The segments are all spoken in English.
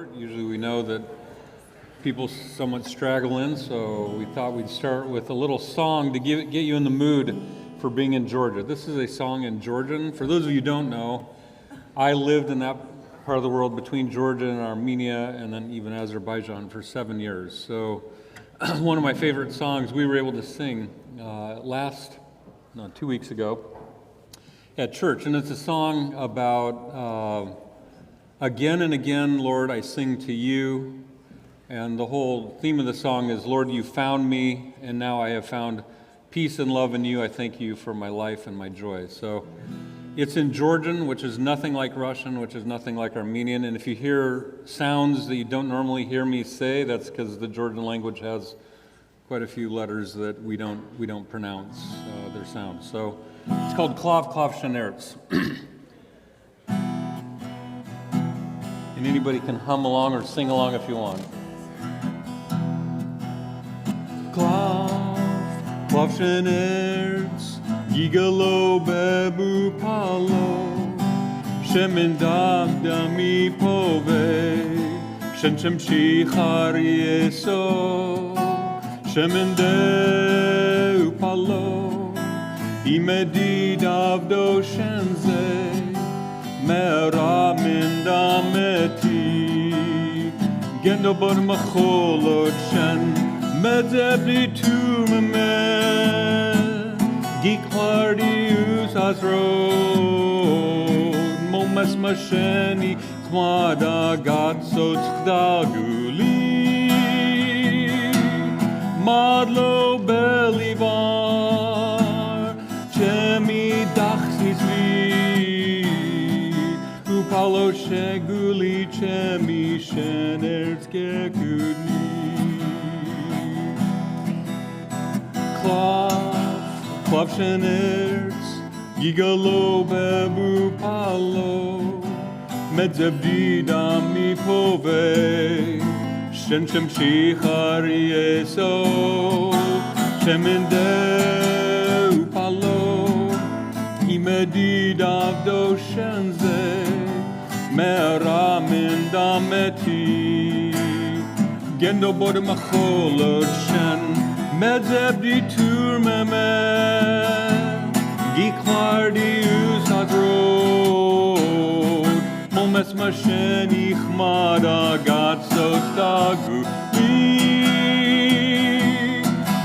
start. Usually we know that people somewhat straggle in, so we thought we'd start with a little song to get you in the mood for being in Georgia. This is a song in Georgian. For those of you who don't know, I lived in that part of the world between Georgia and Armenia and then even Azerbaijan for 7 years. So one of my favorite songs we were able to sing 2 weeks ago at church. And it's a song about again and again, Lord, I sing to you. And the whole theme of the song is, Lord, you found me, and now I have found peace and love in you. I thank you for my life and my joy. So it's in Georgian, which is nothing like Russian, which is nothing like Armenian. And if you hear sounds that you don't normally hear me say, that's because the Georgian language has quite a few letters that we don't pronounce their sounds. So it's called Klav Klav Shanerz. And anybody can hum along or sing along if you want. Klav Klav Shanerz Yigalo bebu palo Shemen dami pove Shem shichar yeso Shemen deu palo Imedi davdo shenze Mera min dameti Gendo bor macholot shen Medzebli tu me Giklardius Azrod, Momes Masheni, Kmada Gatsot Daguli, Madlo Belivar, Chemi Dachsizvi, Upalo Sheguli, Chemi Shenerz Gekudni, Klav Shanerz, Yigalo bebu palo, Medzebdi dami pove, Shem shichar yeso, Shemen deu palo, Imedi davdo shenze, Mera min dameti, Gendo bod macholot shen, Medzebdi tur meme, Giklardius Azrod, Momes Masheni Chmada Gatsos Dagu,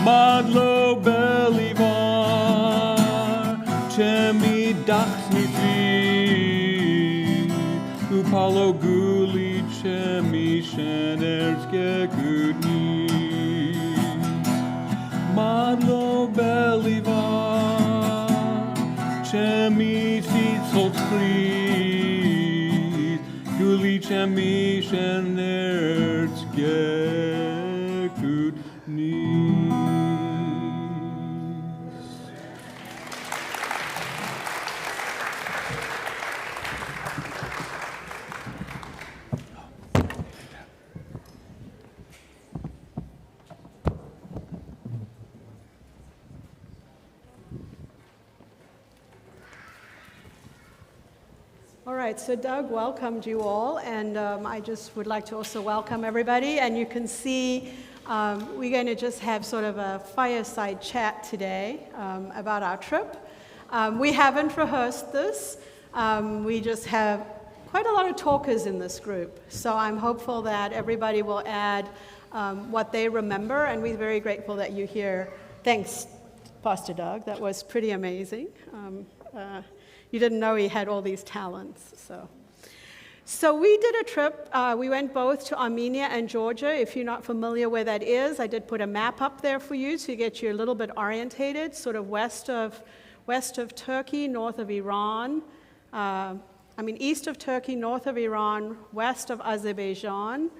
Madlo Belivar, Chemi Dachsnifi, Upalo Guli, Chemi Shenerz Gekudni. Madlo Belivar, Chemi Tzitzot Chris, Guli Chemi Shenerz Gekudni. All right, so Doug welcomed you all, and I just would like to also welcome everybody. And you can see we're going to just have sort of a fireside chat today about our trip. We haven't rehearsed this. We just have quite a lot of talkers in this group. So I'm hopeful that everybody will add what they remember, and we're very grateful that you're here. Thanks, Pastor Doug. That was pretty amazing. You didn't know he had all these talents. So we did a trip. We went both to Armenia and Georgia. If you're not familiar where that is, I did put a map up there for you to get you a little bit orientated, sort of west of Turkey, north of Iran. East of Turkey, north of Iran, west of Azerbaijan.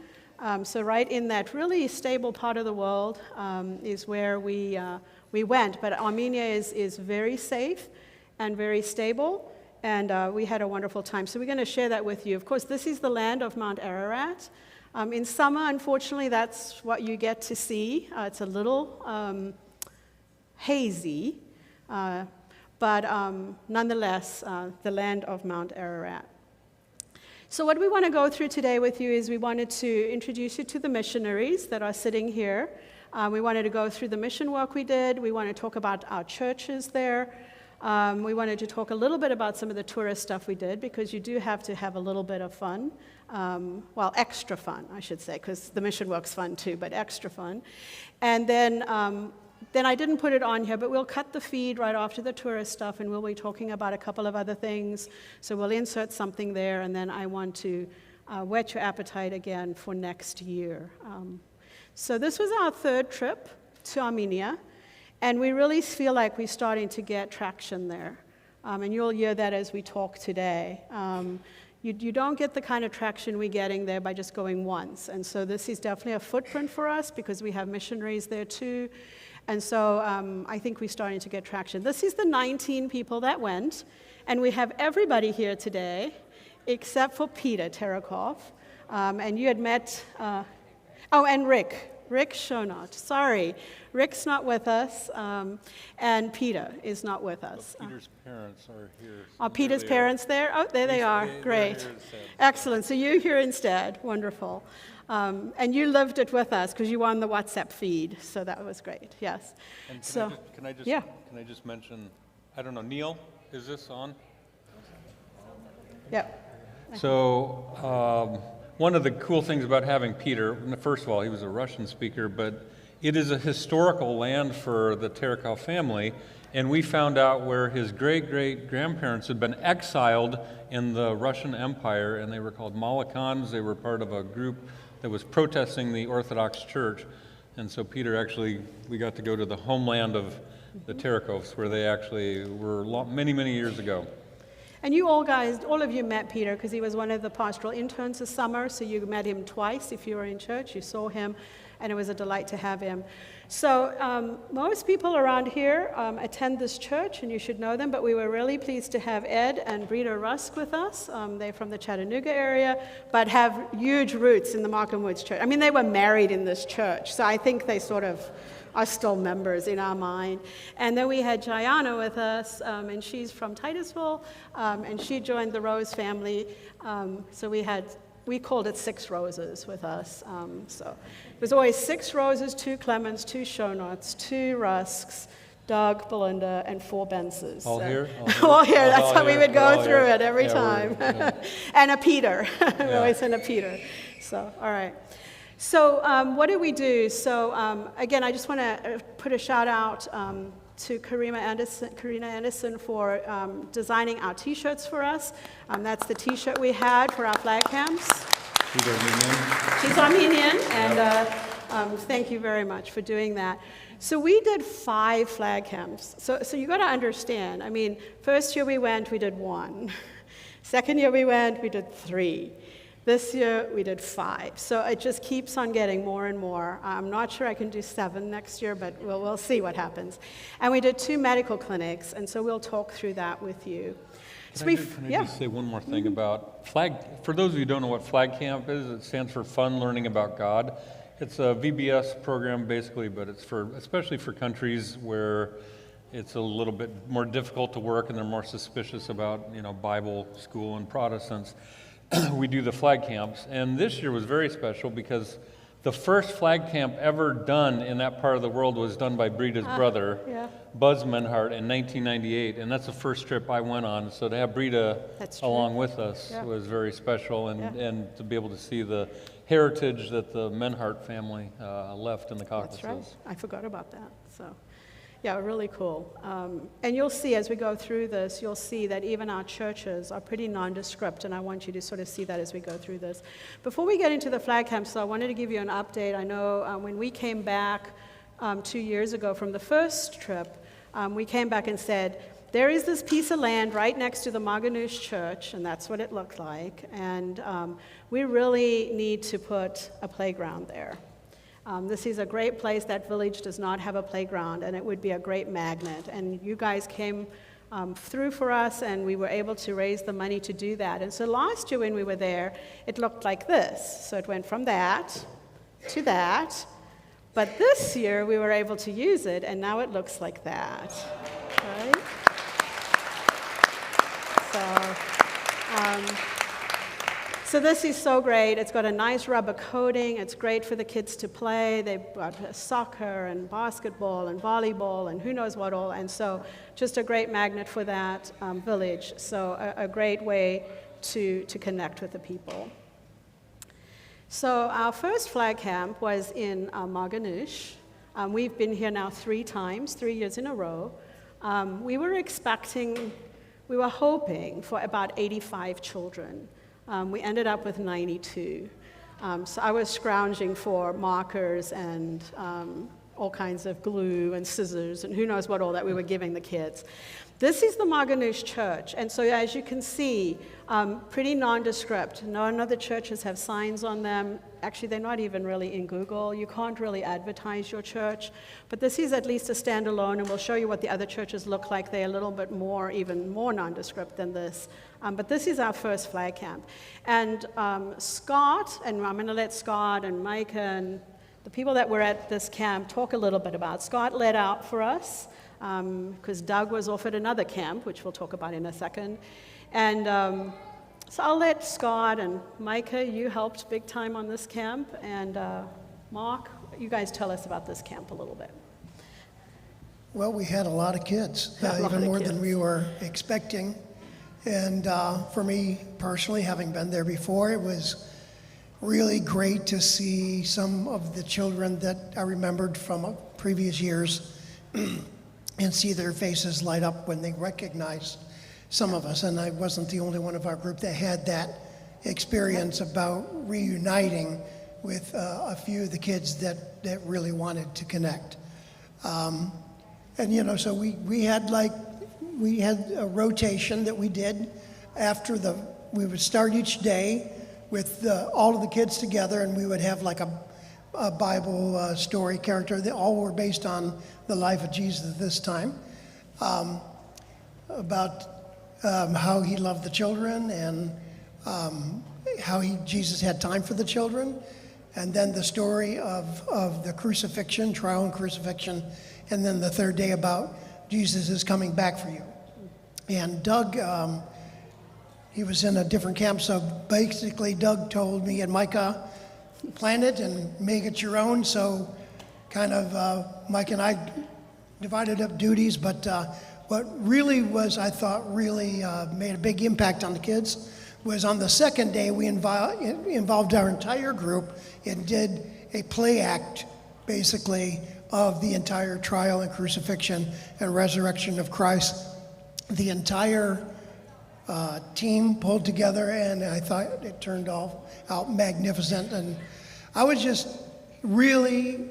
So right in that really stable part of the world is where we went. But Armenia is very safe and very stable, and we had a wonderful time. So we're going to share that with you. Of course, this is the land of Mount Ararat. In summer, unfortunately, that's what you get to see. It's a little hazy, but nonetheless, the land of Mount Ararat. So what we want to go through today with you is we wanted to introduce you to the missionaries that are sitting here. We wanted to go through the mission work we did. We want to talk about our churches there. We wanted to talk a little bit about some of the tourist stuff we did, because you do have to have a little bit of fun. Well, extra fun, I should say, because the mission work's fun too, but extra fun. And then I didn't put it on here, but we'll cut the feed right after the tourist stuff, and we'll be talking about a couple of other things. So we'll insert something there, and then I want to whet your appetite again for next year. So this was our third trip to Armenia, and we really feel like we're starting to get traction there. And you'll hear that as we talk today. You don't get the kind of traction we're getting there by just going once. And so this is definitely a footprint for us, because we have missionaries there too. And so I think we're starting to get traction. This is the 19 people that went, and we have everybody here today except for Peter Terakov. And you had met, and Rick Shonot. Sorry, Rick's not with us, and Peter is not with us. Peter's parents are here. Are Peter's parents there? Oh, there they are. Great. Excellent. So you're here instead. Wonderful. And you lived it with us because you were on the WhatsApp feed, so that was great. Yes. And can I just mention, I don't know, Neil, is this on? Yep. So one of the cool things about having Peter, first of all, he was a Russian speaker, but it is a historical land for the Terakov family, and we found out where his great-great-grandparents had been exiled in the Russian Empire, and they were called Malakans. They were part of a group that was protesting the Orthodox Church. And so Peter we got to go to the homeland of the Terakovs, where they actually were many, many years ago. And you all of you met Peter because he was one of the pastoral interns this summer, so you met him twice. If you were in church, you saw him, and it was a delight to have him. So most people around here attend this church, and you should know them, but we were really pleased to have Ed and Brita Rusk with us. They're from the Chattanooga area, but have huge roots in the Markham Woods Church. I mean, they were married in this church, so I think they sort of are still members in our mind. And then we had Jayana with us, and she's from Titusville, and she joined the Rose family. So we called it 6 Roses with us. So it was always 6 Roses, 2 Clemens, 2 Shonots, 2 Rusks, Doug, Belinda, and 4 Benses. All here? All here. That's how we would go through it every Yeah, time. And a Peter. We always send a Peter. So, all right. So what did we do? So again, I just want to put a shout out to Karina Anderson for designing our T-shirts for us. That's the T-shirt we had for our flag camps. She's Armenian. She's Armenian, and thank you very much for doing that. So we did 5 flag camps. So you got to understand. I mean, first year we went, we did 1. Second year we went, we did 3. This year, we did 5. So it just keeps on getting more and more. I'm not sure I can do 7 next year, but we'll see what happens. And we did 2 medical clinics, and so we'll talk through that with you. Can I just say one more thing about flag? For those of you who don't know what Flag Camp is, it stands for Fun Learning About God. It's a VBS program, basically, but it's especially for countries where it's a little bit more difficult to work and they're more suspicious about, Bible school and Protestants. We do the flag camps, and this year was very special because the first flag camp ever done in that part of the world was done by Brita's brother, Buzz Menhart, in 1998, and that's the first trip I went on. So to have Brita along with us was very special, and to be able to see the heritage that the Menhart family left in the Caucasus. That's right. I forgot about that. So. Yeah, really cool. And you'll see as we go through this, you'll see that even our churches are pretty nondescript, and I want you to sort of see that as we go through this. Before we get into the flag camp, so I wanted to give you an update. I know when we came back 2 years ago from the first trip, we came back and said, there is this piece of land right next to the Marganoush Church, and that's what it looked like, and we really need to put a playground there. This is a great place. That village does not have a playground, and it would be a great magnet. And you guys came through for us, and we were able to raise the money to do that. And so last year when we were there, it looked like this. So it went from that to that. But this year we were able to use it, and now it looks like that. Right? So So this is so great. It's got a nice rubber coating. It's great for the kids to play. They've got soccer and basketball and volleyball and who knows what all. And so just a great magnet for that village. So a great way to connect with the people. So our first flag camp was in Marganush. We've been here now 3 times, 3 years in a row. We were hoping for about 85 children. We ended up with 92. So I was scrounging for markers and all kinds of glue and scissors and who knows what all that we were giving the kids. This is the Marganush church, and so as you can see, pretty nondescript. None of the churches have signs on them. Actually, they're not even really in Google. You can't really advertise your church, but this is at least a standalone, and we'll show you what the other churches look like. They're a little bit more, even more nondescript than this. But this is our first flag camp. And Scott, and I'm going to let Scott and Micah and the people that were at this camp talk a little bit about. Scott led out for us, because Doug was off at another camp, which we'll talk about in a second. And so I'll let Scott and Micah, you helped big time on this camp. And Mark, you guys tell us about this camp a little bit. Well, we had a lot of kids, even more than we were expecting. And for me personally, having been there before, it was really great to see some of the children that I remembered from previous years and see their faces light up when they recognized some of us. And I wasn't the only one of our group that had that experience about reuniting with a few of the kids that really wanted to connect. And you know, so we had a rotation that we did after we would start each day with all of the kids together, and we would have like a Bible story character. They all were based on the life of Jesus at this time, about how he loved the children and how Jesus had time for the children, and then the story of the crucifixion, trial and crucifixion, and then the third day about Jesus is coming back for you. And Doug, he was in a different camp, so basically Doug told me and Micah, plan it and make it your own. So kind of Mike and I divided up duties, but what really was, I thought, really made a big impact on the kids was on the second day we involved our entire group and did a play act, basically, of the entire trial and crucifixion and resurrection of Christ. The entire team pulled together, and I thought it turned out magnificent. And I was just really,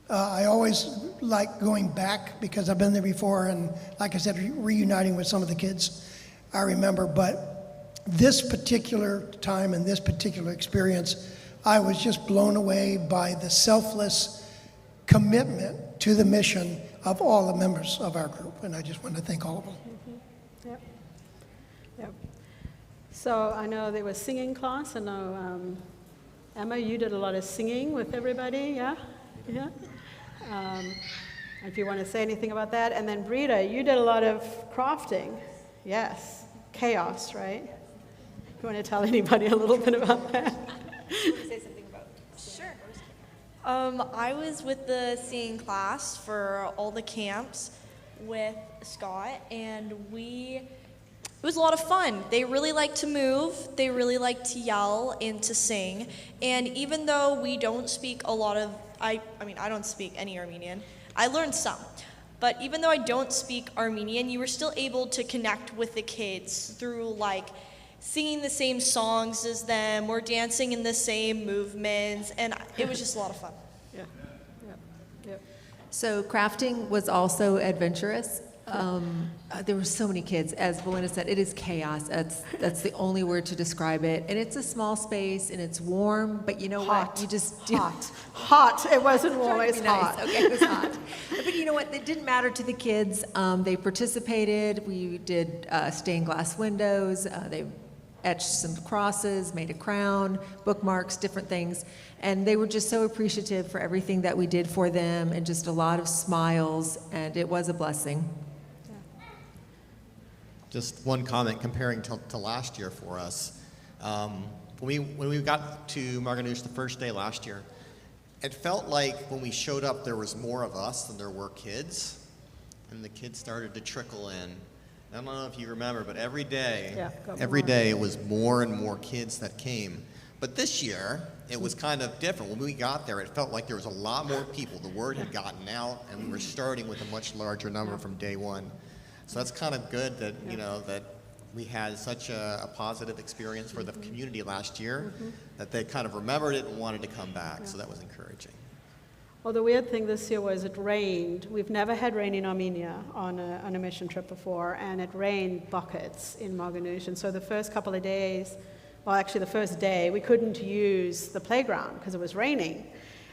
I always like going back because I've been there before, and like I said, reuniting with some of the kids I remember. But this particular time and this particular experience, I was just blown away by the selfless commitment to the mission of all the members of our group, and I just want to thank all of them. Mm-hmm. Yep. So I know there was singing class. I know Emma, you did a lot of singing with everybody, yeah? Yeah. If you want to say anything about that, and then Brita, you did a lot of crafting, yes, chaos, right? You want to tell anybody a little bit about that? Say something about. Sure. I was with the singing class for all the camps with Scott, and it was a lot of fun. They really like to move, they really like to yell and to sing, and even though we don't speak a lot of, I don't speak any Armenian, I learned some, but even though I don't speak Armenian, you were still able to connect with the kids through like singing the same songs as them or dancing in the same movements, and it was just a lot of fun. Yeah. So crafting was also adventurous. There were so many kids. As Belinda said, it is chaos. That's the only word to describe it. And it's a small space, and it's warm, but you know what? You just hot. It wasn't warm, it was hot. Nice. Okay, it was hot. But you know what? It didn't matter to the kids. They participated. We did stained glass windows. They etched some crosses, made a crown, bookmarks, different things. And they were just so appreciative for everything that we did for them, and just a lot of smiles, and it was a blessing. Just one comment comparing to last year for us. When we got to Marganoush the first day last year, it felt like when we showed up there was more of us than there were kids, and the kids started to trickle in. I don't know if you remember, but every day it was more and more kids that came. But this year, it was kind of different. When we got there, it felt like there was a lot more people. The word had gotten out, and we were starting with a much larger number from day one. So that's kind of good that, you know, that we had such a positive experience for the community last year, that they kind of remembered it and wanted to come back. So that was encouraging. Well, the weird thing this year was it rained. We've never had rain in Armenia on a mission trip before, and it rained buckets in Marganoush. And so the first couple of days, well, actually the first day, we couldn't use the playground because it was raining.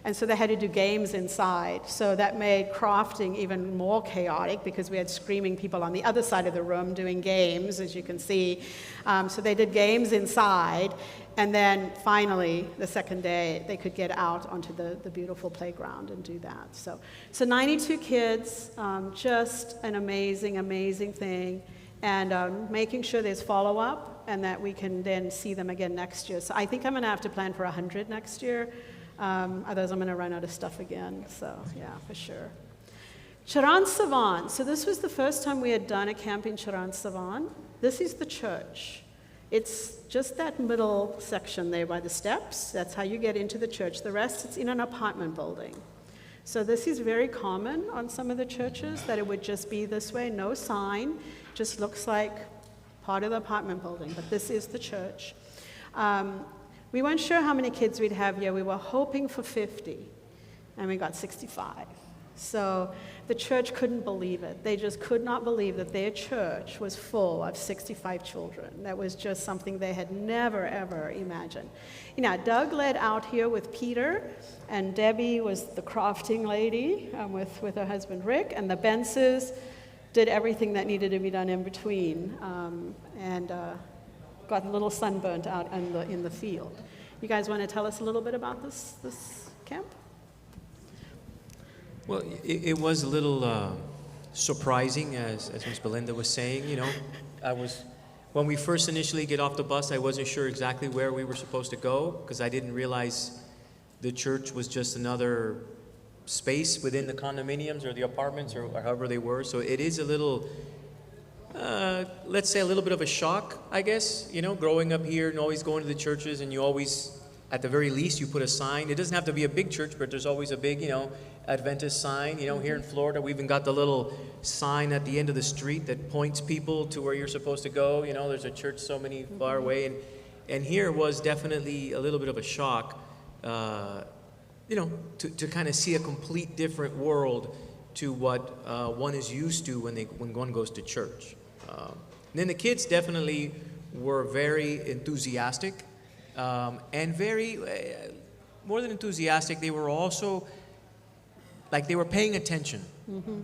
And so they had to do games inside. So that made crafting even more chaotic because we had screaming people on the other side of the room doing games, as you can see. So they did games inside. And then finally, the second day, they could get out onto the beautiful playground and do that. So 92 kids, just an amazing, amazing thing. And making sure there's follow-up and that we can then see them again next year. So I think I'm going to have to plan for 100 next year. Otherwise, I'm going to run out of stuff again. So, yeah, for sure. Charan Savan. So this was the first time we had done a camp in Charan Savan. This is the church. It's just that middle section there by the steps. That's how you get into the church. The rest, it's in an apartment building. So this is very common on some of the churches, that it would just be this way, no sign, just looks like part of the apartment building. But this is the church. We weren't sure how many kids we'd have here. We were hoping for 50, and we got 65. So the church couldn't believe it. They just could not believe that their church was full of 65 children. That was just something they had never, ever imagined. You know, Doug led out here with Peter, and Debbie was the crafting lady with her husband Rick, and the Bences did everything that needed to be done in between, and got a little sunburnt out in the field. You guys want to tell us a little bit about this camp? Well, it was a little surprising, as Ms. Belinda was saying. You know, when we first initially get off the bus, I wasn't sure exactly where we were supposed to go because I didn't realize the church was just another space within the condominiums or the apartments or however they were. So it is a little, let's say a little bit of a shock, I guess, you know, growing up here and always going to the churches, and you always, at the very least, you put a sign. It doesn't have to be a big church, but there's always a big, you know, Adventist sign. You know, here in Florida, we even got the little sign at the end of the street that points people to where you're supposed to go. You know, there's a church so many far away. And here was definitely a little bit of a shock, you know, to kind of see a complete different world to what one is used to when one goes to church. And then the kids definitely were very enthusiastic, and very, more than enthusiastic, they were also, like, they were paying attention,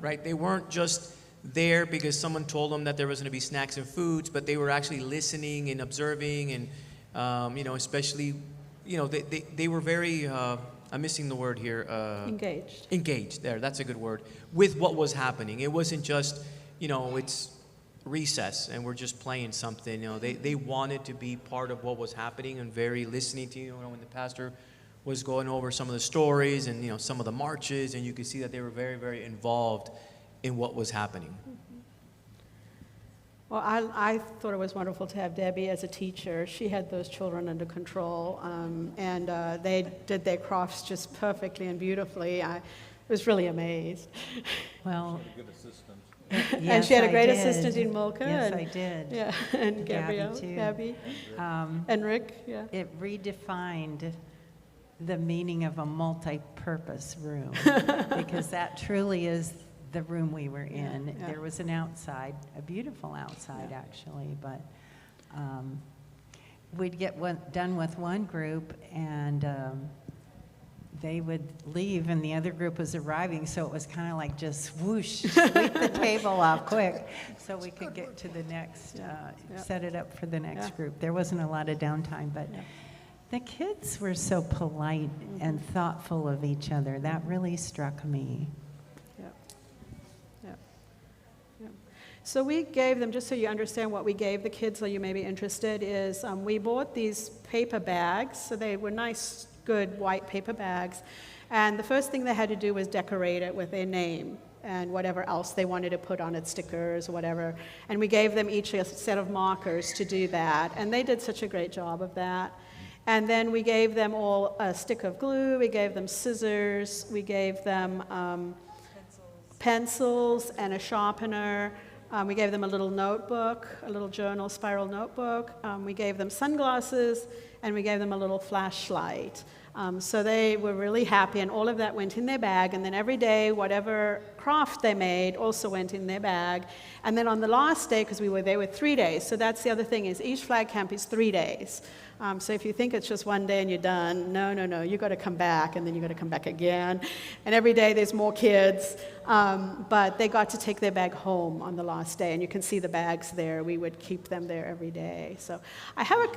right? They weren't just there because someone told them that there was going to be snacks and foods, but they were actually listening and observing, and, you know, especially, you know, they were very, I'm missing the word here. Engaged. Engaged, there, that's a good word, with what was happening. It wasn't just, you know, it's recess and we're just playing something. You know, they wanted to be part of what was happening and very listening to, you know, when the pastor was going over some of the stories and, you know, some of the marches, and you could see that they were very, very involved in what was happening. Well, I thought it was wonderful to have Debbie as a teacher. She had those children under control, and they did their crafts just perfectly and beautifully. I was really amazed. Well, Good assistant. And she had a great assistant in Milka. Yes, and, I did. Yeah, and Gabby, Gabrielle, too. Gabby, and Rick, yeah. It redefined the meaning of a multi-purpose room because that truly is the room we were in. Yeah. There was an outside, a beautiful outside actually, but we'd get done with one group and they would leave and the other group was arriving, so it was kind of like just whoosh, sweep the table off quick so we could get to the next, set it up for the next group. There wasn't a lot of downtime, but the kids were so polite and thoughtful of each other. That really struck me. So we gave them, just so you understand what we gave the kids, so you may be interested, is we bought these paper bags. So they were nice, good white paper bags. And the first thing they had to do was decorate it with their name and whatever else they wanted to put on it, stickers or whatever. And we gave them each a set of markers to do that. And they did such a great job of that. And then we gave them all a stick of glue, we gave them scissors, we gave them pencils and a sharpener. We gave them a little notebook, a little journal spiral notebook. We gave them sunglasses, and we gave them a little flashlight. So they were really happy, and all of that went in their bag. And then every day, whatever craft they made also went in their bag. And then on the last day, because we were there with 3 days, so that's the other thing, is each flag camp is 3 days. So if you think it's just one day and you're done, no, you got to come back, and then you got to come back again. And every day there's more kids, but they got to take their bag home on the last day, and you can see the bags there. We would keep them there every day. So I have a...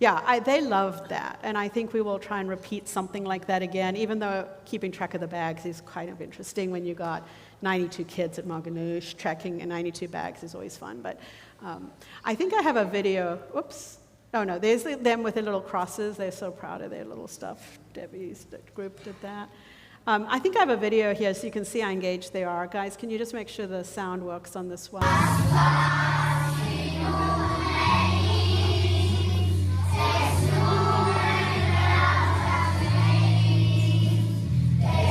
Yeah, they loved that, and I think we will try and repeat something like that again, even though keeping track of the bags is kind of interesting when you got 92 kids at Marganoush. Tracking 92 bags is always fun, but I think I have a video. Oops. Oh, no, there's them with their little crosses. They're so proud of their little stuff. Debbie's group did that. I think I have a video here so you can see how engaged they are. Guys, can you just make sure the sound works on this one?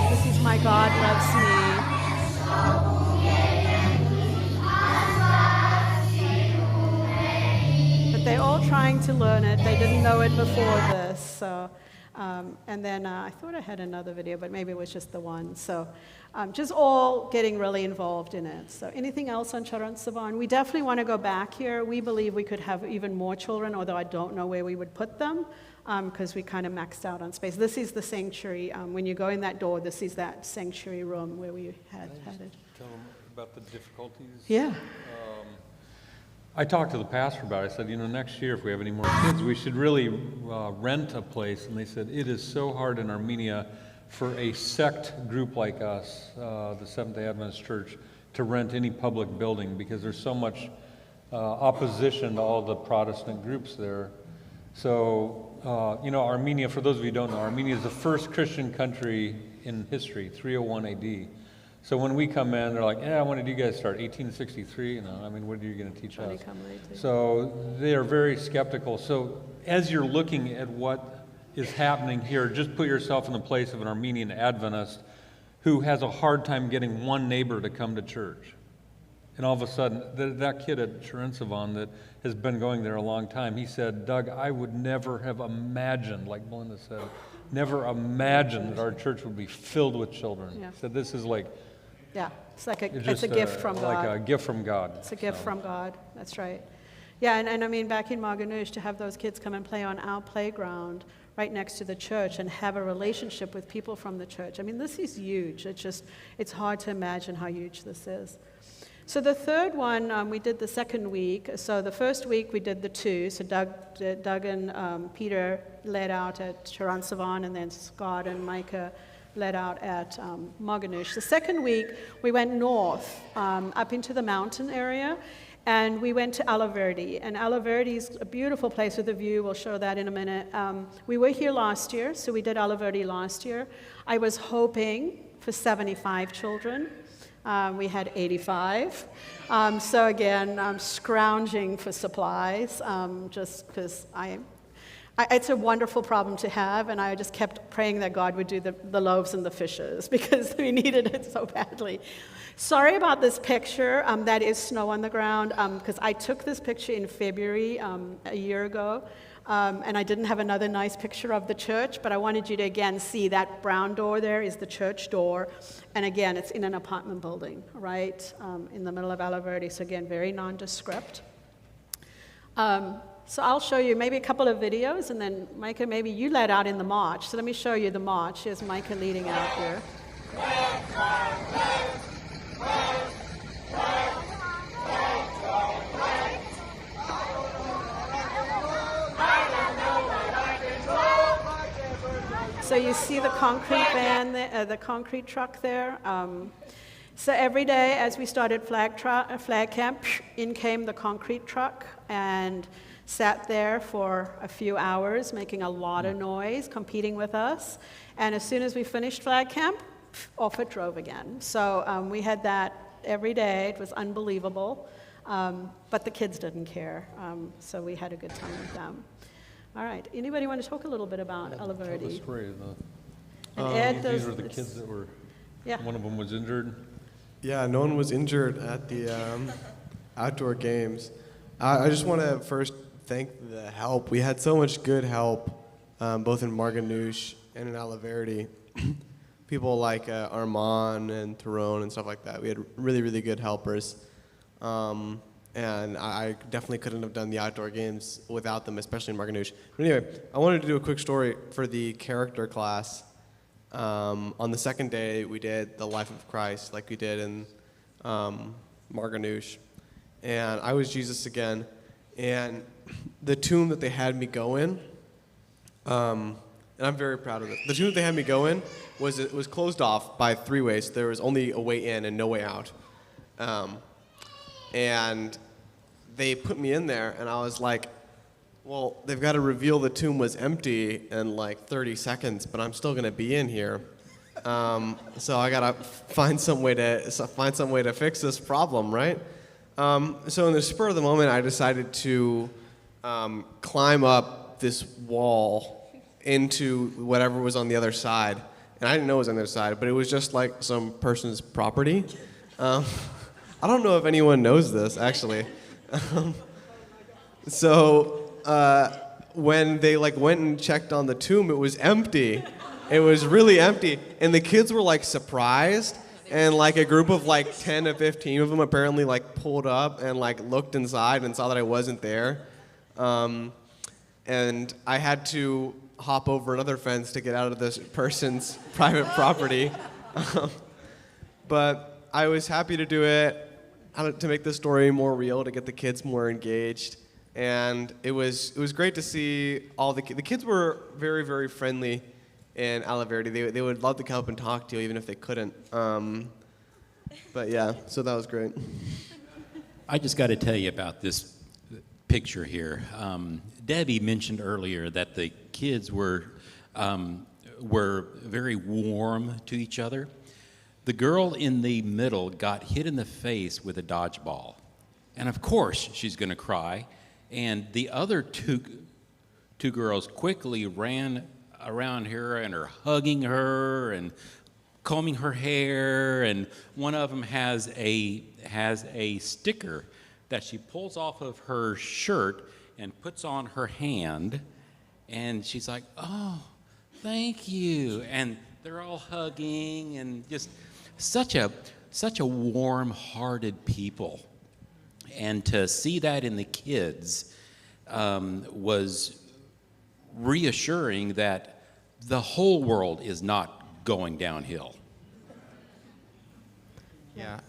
This is My God Loves Me. But they're all trying to learn it. They didn't know it before this. So, and then I thought I had another video, but maybe it was just the one. So just all getting really involved in it. So anything else on Charan Savan? We definitely want to go back here. We believe we could have even more children, although I don't know where we would put them, because we kind of maxed out on space. This is the sanctuary. When you go in that door, this is that sanctuary room where we had it. Tell them about the difficulties. Yeah. I talked to the pastor about it. I said, next year if we have any more kids, we should really rent a place. And they said, it is so hard in Armenia for a sect group like us, the Seventh-day Adventist Church, to rent any public building because there's so much opposition to all the Protestant groups there. So, Armenia, for those of you who don't know, Armenia is the first Christian country in history, 301 AD. So when we come in, they're like, when did you guys start? 1863? What are you going to teach us? So they are very skeptical. So as you're looking at what is happening here, just put yourself in the place of an Armenian Adventist who has a hard time getting one neighbor to come to church. And all of a sudden, that kid at Charan that has been going there a long time, he said, Doug, I would never have imagined, like Melinda said, never imagined that our church would be filled with children. Yeah. He said, this is like... Yeah, it's a gift from God. Like a gift from God. It's a gift from God, that's right. Yeah, and back in Marganoush, to have those kids come and play on our playground right next to the church and have a relationship with people from the church. This is huge. It's hard to imagine how huge this is. So the third one, we did the second week. So the first week we did the two. So Doug and Peter led out at Charan Savan, and then Scott and Micah led out at Marganoush. The second week, we went north, up into the mountain area, and we went to Alaverdi. And Alaverdi is a beautiful place with a view. We'll show that in a minute. We were here last year, so we did Alaverdi last year. I was hoping for 75 children. We had 85. So again, I'm scrounging for supplies, just because it's a wonderful problem to have, and I just kept praying that God would do the loaves and the fishes because we needed it so badly. Sorry about this picture. That is snow on the ground because I took this picture in February a year ago, and I didn't have another nice picture of the church, but I wanted you to again see that brown door there is the church door, and again, it's in an apartment building, right, in the middle of Alaverdi, so again, very nondescript. So I'll show you maybe a couple of videos, and then Micah, maybe you led out in the march. So let me show you the march. Here's Micah leading out here. So you see the concrete van, the concrete truck there. So every day as we started flag camp, in came the concrete truck and sat there for a few hours, making a lot of noise, competing with us. And as soon as we finished flag camp, off it drove again. So we had that every day. It was unbelievable. But the kids didn't care. So we had a good time with them. All right. Anybody want to talk a little bit about Tell the Alaverdi? story. And Ed, These were the kids that were, yeah. one of them was injured. Yeah, no one was injured at the outdoor games. I just want to first thank the help. We had so much good help, both in Marganoush and in Alaverdi. People like Armand and Tyrone and stuff like that. We had really, really good helpers. And I definitely couldn't have done the outdoor games without them, especially in Marganoush. But anyway, I wanted to do a quick story for the character class. On the second day, we did the life of Christ, like we did in Marganoush. And I was Jesus again. And the tomb that they had me go in, and I'm very proud of it. The tomb that they had me go in was closed off by three ways. There was only a way in and no way out. And they put me in there, and I was like, well, they've got to reveal the tomb was empty in like 30 seconds, but I'm still going to be in here. So I got to find some way to fix this problem, right? So in the spur of the moment, I decided to climb up this wall into whatever was on the other side. And I didn't know it was on the other side, but it was just like some person's property. I don't know if anyone knows this, actually. When they went and checked on the tomb, it was empty. It was really empty. And the kids were surprised. And a group of 10 to 15 of them apparently pulled up and looked inside and saw that I wasn't there. And I had to hop over another fence to get out of this person's private property. But I was happy to do it, to make the story more real, to get the kids more engaged. And it was great to see all the kids were very, very friendly in Alaverdi. They would love to come up and talk to you even if they couldn't. But yeah, so that was great. I just got to tell you about this picture here. Debbie mentioned earlier that the kids were very warm to each other. The girl in the middle got hit in the face with a dodgeball. And of course she's going to cry. And the other two girls quickly ran around her and are hugging her and combing her hair. And one of them has a sticker that she pulls off of her shirt and puts on her hand. And she's like, "Oh, thank you." And they're all hugging and just such a warm-hearted people. And to see that in the kids was reassuring that the whole world is not going downhill. Yeah.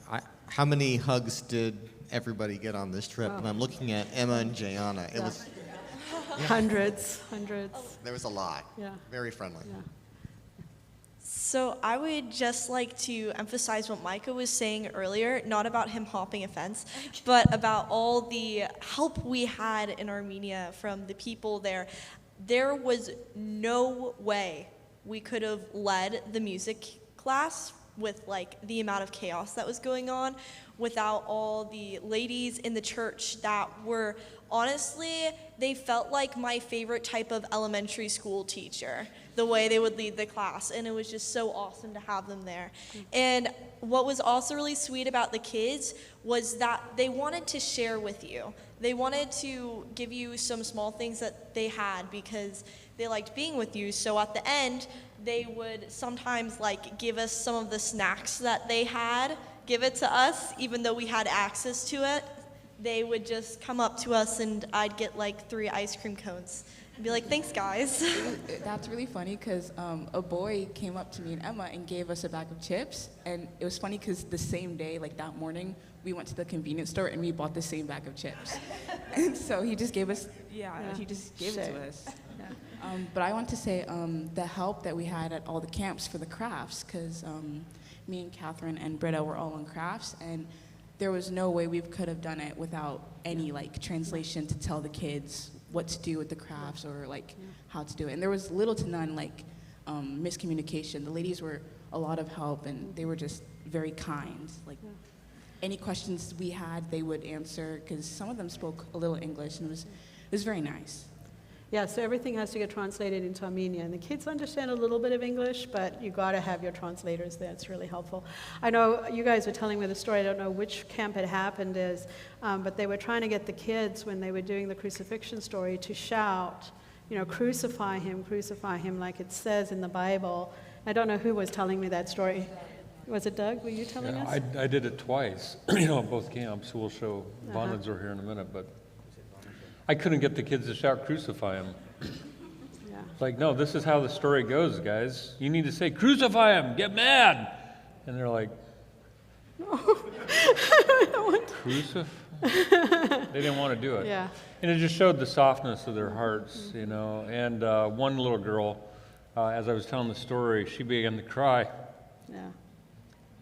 How many hugs did everybody get on this trip? And I'm looking at Emma and Jayana. It was Hundreds. there was a lot. Yeah. Very friendly. Yeah. So I would just like to emphasize what Micah was saying earlier, not about him hopping a fence, but about all the help we had in Armenia from the people there. There was no way we could have led the music class with the amount of chaos that was going on without all the ladies in the church that were, honestly, they felt like my favorite type of elementary school teacher, the way they would lead the class, and it was just so awesome to have them there. And what was also really sweet about the kids was that they wanted to share with you. They wanted to give you some small things that they had because they liked being with you. So at the end, they would sometimes give us some of the snacks that they had, give it to us, even though we had access to it. They would just come up to us and I'd get 3 ice cream cones and be like, "Thanks, guys." That's really funny because a boy came up to me and Emma and gave us a bag of chips. And it was funny because the same day, that morning, we went to the convenience store and we bought the same bag of chips. And so he just gave us, he just gave it to us. But I want to say the help that we had at all the camps for the crafts, because me and Catherine and Britta were all in crafts, and there was no way we could have done it without any like translation to tell the kids what to do with the crafts or like how to do it. And there was little to none like miscommunication. The ladies were a lot of help, and they were just very kind. Like any questions we had, they would answer, because some of them spoke a little English, and it was very nice. Yeah, so everything has to get translated into Armenian. And the kids understand a little bit of English, but you got to have your translators there. It's really helpful. I know you guys were telling me the story. I don't know which camp it happened is, but they were trying to get the kids, when they were doing the crucifixion story, to shout, crucify him, like it says in the Bible. I don't know who was telling me that story. Was it Doug? Were you telling us? I did it twice, at both camps. We'll show Vonadzor here in a minute, but I couldn't get the kids to shout, crucify him. Yeah. It's like, no, this is how the story goes, guys. You need to say, crucify him, get mad. And they're like, crucify? They didn't want to do it. Yeah. And it just showed the softness of their hearts, And one little girl, as I was telling the story, she began to cry. Yeah.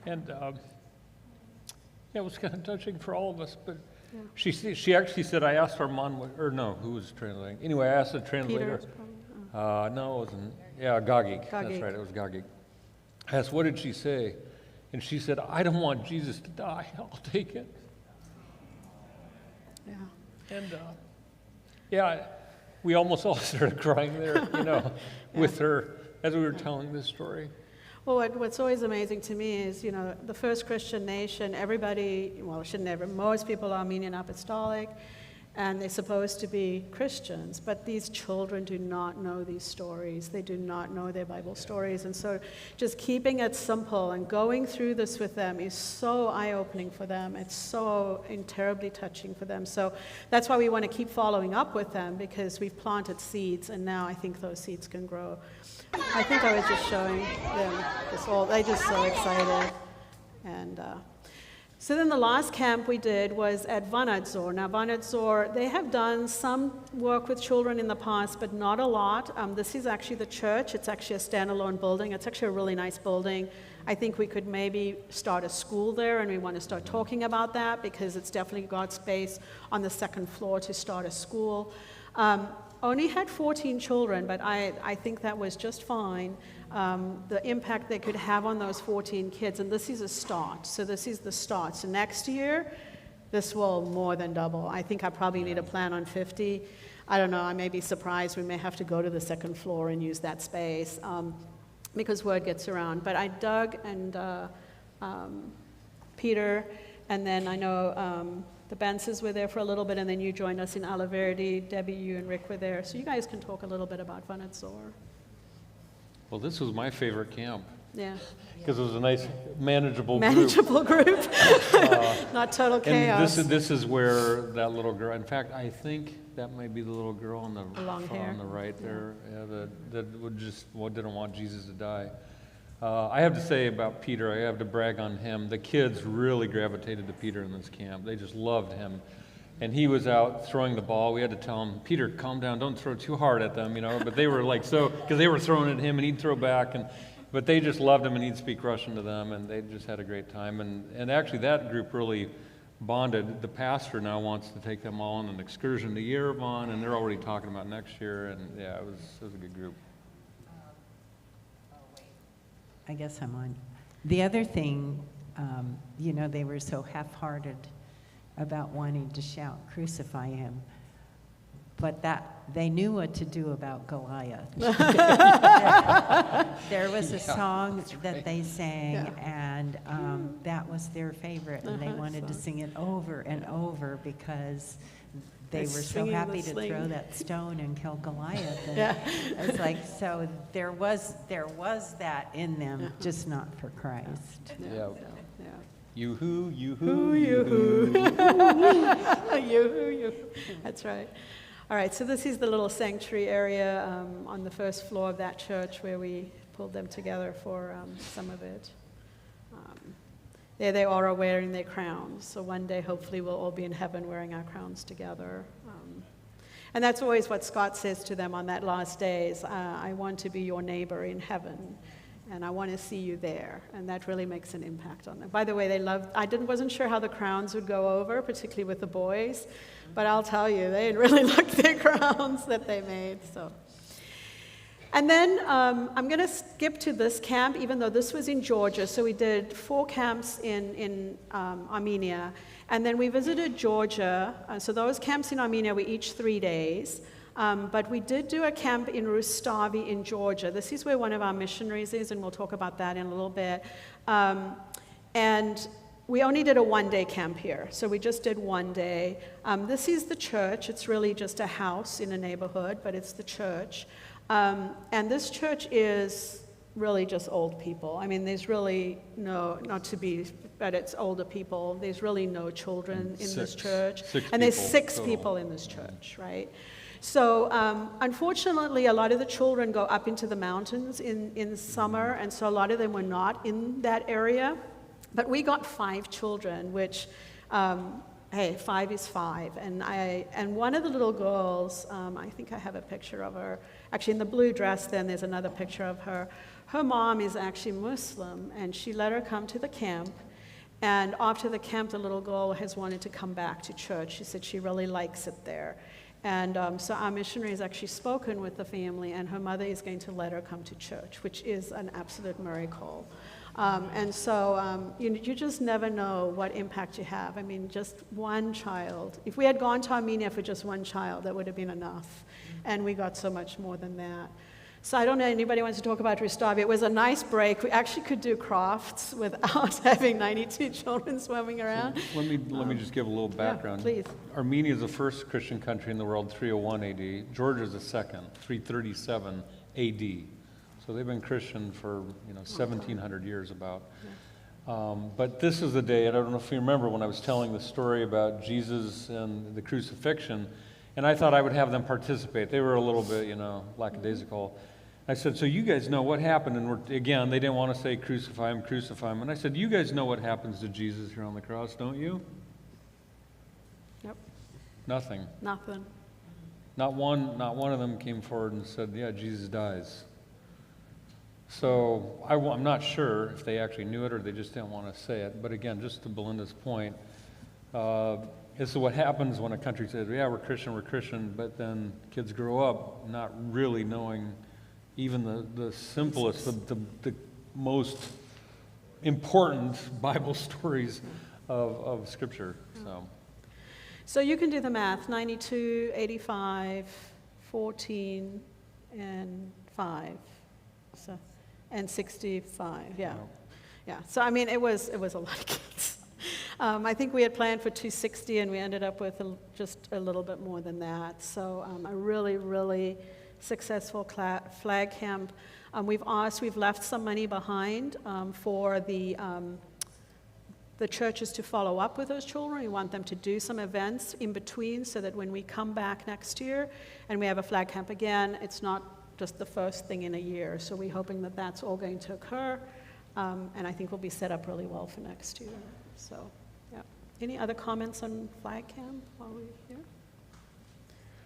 And it was kind of touching for all of us, but she actually said, I asked Armand, who was translating? Anyway, I asked the translator. No, it wasn't. Yeah, Gagik. That's right, it was Gagik. I asked, what did she say? And she said, I don't want Jesus to die. I'll take it. Yeah. And we almost all started crying there, with her as we were telling this story. Well, what's always amazing to me is, the first Christian nation, most people are Armenian Apostolic, and they're supposed to be Christians, but these children do not know these stories. They do not know their Bible stories, and so just keeping it simple and going through this with them is so eye-opening for them. It's so terribly touching for them. So that's why we want to keep following up with them, because we've planted seeds, and now I think those seeds can grow. I think I was just showing them this all. They're just so excited. And so then the last camp we did was at Vanadzor. Now Vanadzor, they have done some work with children in the past, but not a lot. This is actually the church. It's actually a standalone building. It's actually a really nice building. I think we could maybe start a school there, and we want to start talking about that, because it's definitely got space on the second floor to start a school. Only had 14 children, but I think that was just fine. The impact they could have on those 14 kids, and this is a start. So this is the start. So next year, this will more than double. I think I probably need a plan on 50. I don't know, I may be surprised. We may have to go to the second floor and use that space, because word gets around. But Doug and Peter, and then I know the Bences were there for a little bit, and then you joined us in Alaverdi. Debbie, you and Rick were there. So you guys can talk a little bit about Vanadzor. Well, this was my favorite camp. Yeah. Because it was a nice, manageable group. Not total chaos. And this is where that little girl, in fact, I think that might be the little girl on the right there, that didn't want Jesus to die. I have to say about Peter, I have to brag on him. The kids really gravitated to Peter in this camp. They just loved him. And he was out throwing the ball. We had to tell him, Peter, calm down, don't throw too hard at them, But they were like because they were throwing at him and he'd throw back. But they just loved him, and he'd speak Russian to them, and they just had a great time. And actually that group really bonded. The pastor now wants to take them all on an excursion to Yerevan, and they're already talking about next year. And yeah, it was a good group. I guess I'm on. The other thing, they were so half-hearted about wanting to shout, crucify him, but they knew what to do about Goliath. There was a song that they sang, and that was their favorite, and they wanted to sing it over and over because they were so happy to throw that stone and kill Goliath. And it's like, so there was that in them, just not for Christ. Yeah. Yoo-hoo, yoo-hoo, yoo-hoo. Yoo-hoo. That's right. All right, so this is the little sanctuary area on the first floor of that church where we pulled them together for some of it. There they all are wearing their crowns. So one day, hopefully, we'll all be in heaven wearing our crowns together. And that's always what Scott says to them on that last day is, I want to be your neighbor in heaven. and I want to see you there. And that really makes an impact on them. By the way, wasn't sure how the crowns would go over, particularly with the boys, but I'll tell you, they really liked their crowns that they made. So. And then I'm going to skip to this camp, even though this was in Georgia. So we did 4 camps in Armenia, and then we visited Georgia. So those camps in Armenia were each 3 days. But we did do a camp in Rustavi in Georgia. This is where one of our missionaries is, and we'll talk about that in a little bit. And we only did a 1-day camp here, so we just did 1 day. This is the church. It's really just a house in a neighborhood, but it's the church. And this church is really just old people. I mean, there's really but it's older people. There's really no children in this church. And there's 6 people in this church, right? So unfortunately, a lot of the children go up into the mountains in summer, and so a lot of them were not in that area. But we got 5 children, which, hey, 5 is 5. And one of the little girls, I think I have a picture of her. Actually, in the blue dress, then there's another picture of her. Her mom is actually Muslim, and she let her come to the camp. And after the camp, the little girl has wanted to come back to church. She said she really likes it there. And so our missionary has actually spoken with the family, and her mother is going to let her come to church, which is an absolute miracle. And so you just never know what impact you have. I mean, just one child. If we had gone to Armenia for just one child, that would have been enough. And we got so much more than that. So I don't know, anybody wants to talk about Rustavi? It was a nice break. We actually could do crafts without having 92 children swimming around. So let me just give a little background. Yeah, please. Armenia is the first Christian country in the world, 301 AD. Georgia is the second, 337 AD. So they've been Christian for 1,700 years about. Yeah. But this is the day, and I don't know if you remember when I was telling the story about Jesus and the crucifixion, and I thought I would have them participate. They were a little bit, lackadaisical. I said, so you guys know what happened, and they didn't want to say crucify him, and I said, you guys know what happens to Jesus here on the cross, don't you? Yep. Nothing. Nothing. Not one of them came forward and said, yeah, Jesus dies. So I'm not sure if they actually knew it or they just didn't want to say it. But again, just to Belinda's point, this is what happens when a country says, yeah, we're Christian, but then kids grow up not really knowing even the simplest, the most important Bible stories of Scripture. So you can do the math, 92, 85, 14, and 5. So, and 65, yeah. Yeah, so I mean, it was a lot of kids. I think we had planned for 260, and we ended up with just a little bit more than that. So a really, really successful flag camp. We've left some money behind for the churches to follow up with those children. We want them to do some events in between so that when we come back next year and we have a flag camp again, it's not just the first thing in a year. So we're hoping that that's all going to occur, and I think we'll be set up really well for next year. So, yeah. Any other comments on flag camp while we're here?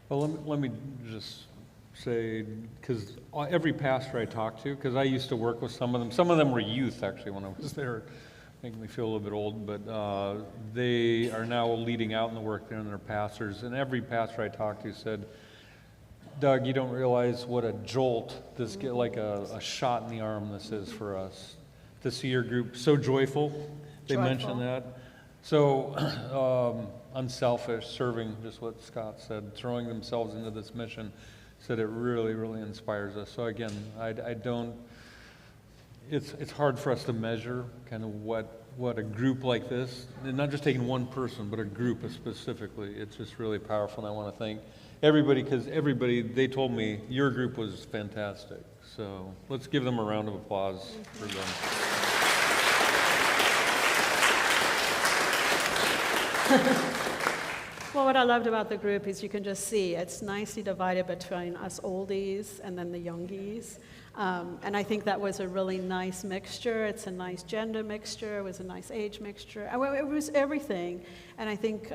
Well, let me just say, because every pastor I talked to, because I used to work with some of them were youth actually when I was there, making me feel a little bit old, but they are now leading out in the work there and they're pastors, and every pastor I talked to said, Doug, you don't realize what a jolt this get, like a shot in the arm this is for us. To see your group so joyful, they mentioned that. So unselfish, serving, just what Scott said, throwing themselves into this mission, said it really, really inspires us. So again, I don't, it's hard for us to measure kind of what a group like this, and not just taking one person, but a group specifically, it's just really powerful, and I want to thank everybody, because they told me your group was fantastic. So let's give them a round of applause for them. Well, what I loved about the group is you can just see it's nicely divided between us oldies and then the youngies. And I think that was a really nice mixture. It's a nice gender mixture. It was a nice age mixture. It was everything. And I think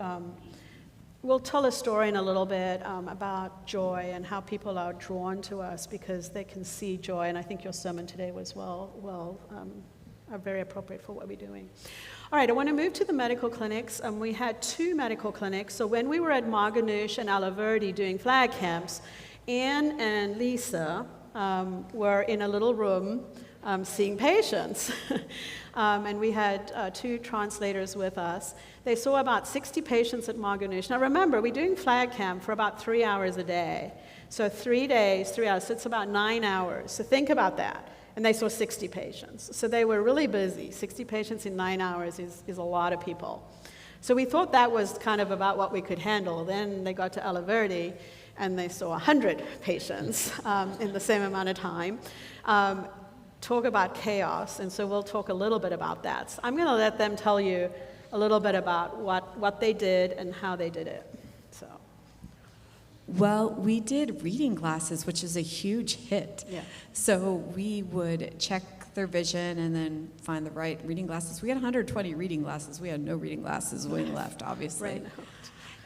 we'll tell a story in a little bit about joy and how people are drawn to us because they can see joy. And I think your sermon today was are very appropriate for what we're doing. All right, I want to move to the medical clinics. We had 2 medical clinics. So when we were at Marganoush and Alaverdi doing flag camps, Anne and Lisa were in a little room seeing patients. And we had 2 translators with us. They saw about 60 patients at Marganoush. Now remember, we're doing flag camp for about 3 hours a day. So 3 days, 3 hours, so it's about 9 hours. So think about that. And they saw 60 patients. So they were really busy. 60 patients in 9 hours is a lot of people. So we thought that was kind of about what we could handle. Then they got to Alaverdi, and they saw 100 patients in the same amount of time. Talk about chaos, and so we'll talk a little bit about that. So I'm going to let them tell you a little bit about what they did and how they did it. So. Well, we did reading glasses, which is a huge hit. Yeah. So we would check their vision and then find the right reading glasses. We had 120 reading glasses. We had no reading glasses when we left, obviously. Right.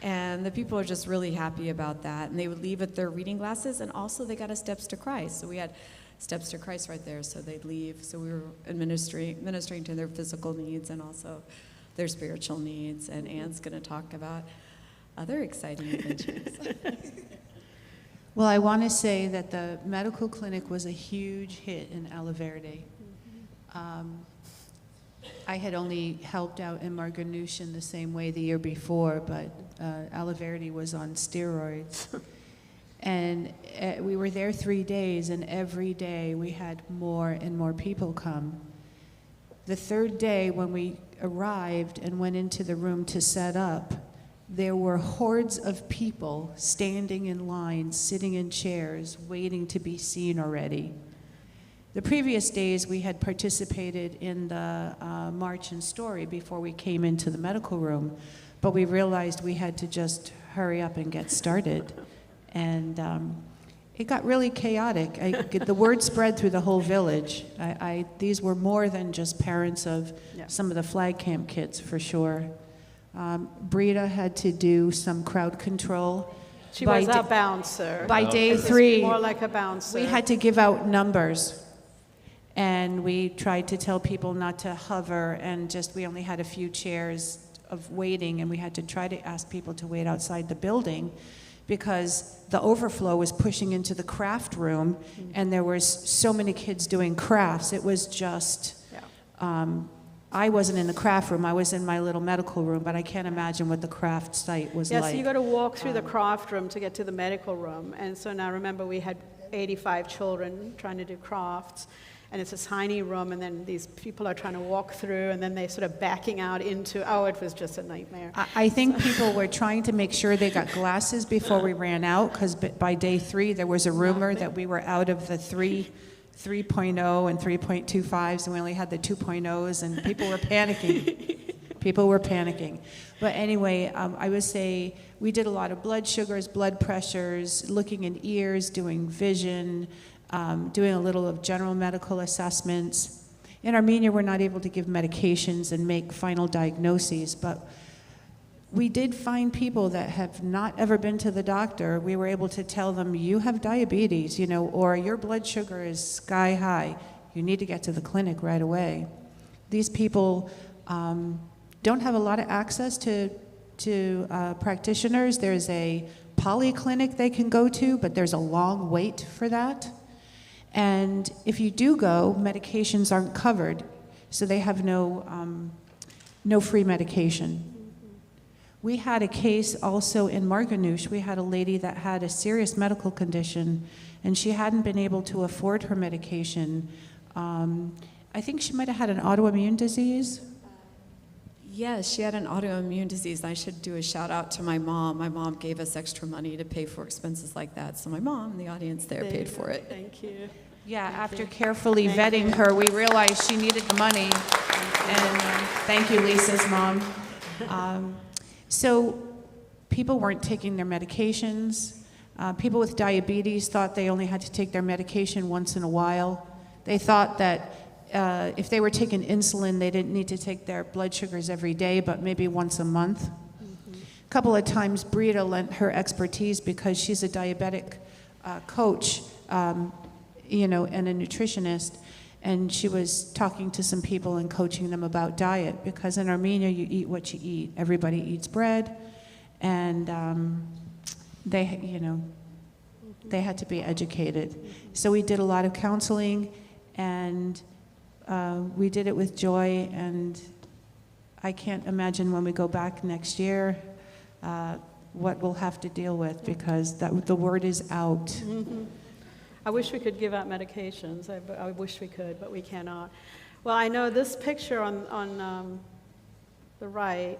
And the people are just really happy about that. And they would leave with their reading glasses, and also they got us Steps to Christ. So we had Steps to Christ right there, so they'd leave. So we were ministering to their physical needs and also their spiritual needs. And Anne's going to talk about other exciting adventures. Well, I want to say that the medical clinic was a huge hit in Alaverdi. I had only helped out in Marganoush in the same way the year before, but Alaverdi was on steroids. And we were there 3 days, and every day we had more and more people come. The 3rd day, when we arrived and went into the room to set up, there were hordes of people standing in lines, sitting in chairs, waiting to be seen already. The previous days, we had participated in the March and Story before we came into the medical room, but we realized we had to just hurry up and get started. And it got really chaotic. The word spread through the whole village. These were more than just parents of some of the flag camp kids, for sure. Brita had to do some crowd control. She was our bouncer. By day 3, more like a bouncer. we had to give out numbers. And we tried to tell people not to hover, and we only had a few chairs of waiting, and we had to try to ask people to wait outside the building because the overflow was pushing into the craft room, and there was so many kids doing crafts. It was just, I wasn't in the craft room, I was in my little medical room, but I can't imagine what the craft site was like. Yeah, so you got to walk through the craft room to get to the medical room. And so now remember, we had 85 children trying to do crafts. And it's a tiny room, and then these people are trying to walk through, and then they're sort of backing out into, it was just a nightmare. I think people were trying to make sure they got glasses before we ran out, because by day 3, there was a rumor that we were out of the 3.0 and 3.25s, and we only had the 2.0s, and people were panicking. But anyway, I would say we did a lot of blood sugars, blood pressures, looking in ears, doing vision, doing a little of general medical assessments. In Armenia, we're not able to give medications and make final diagnoses, but we did find people that have not ever been to the doctor. We were able to tell them, you have diabetes, or your blood sugar is sky high. You need to get to the clinic right away. These people don't have a lot of access to practitioners. There's a polyclinic they can go to, but there's a long wait for that. And if you do go, medications aren't covered, so they have no free medication. We had a case also in Marganoush. We had a lady that had a serious medical condition, and she hadn't been able to afford her medication. I think she might have had an autoimmune disease. Yes, she had an autoimmune disease. I should do a shout out to my mom. My mom gave us extra money to pay for expenses like that. So my mom in the audience there paid for it. Thank you. Yeah, after carefully vetting her, we realized she needed the money. And thank you, Lisa's mom. So people weren't taking their medications. People with diabetes thought they only had to take their medication once in a while. They thought that if they were taking insulin, they didn't need to take their blood sugars every day, but maybe once a month. couple of times Brita lent her expertise because she's a diabetic coach, and a nutritionist. And she was talking to some people and coaching them about diet, because in Armenia you eat what you eat. Everybody eats bread, and they had to be educated. So we did a lot of counseling, and we did it with joy. And I can't imagine when we go back next year what we'll have to deal with, because the word is out. Mm-hmm. I wish we could give out medications. I wish we could, but we cannot. Well, I know this picture on the right,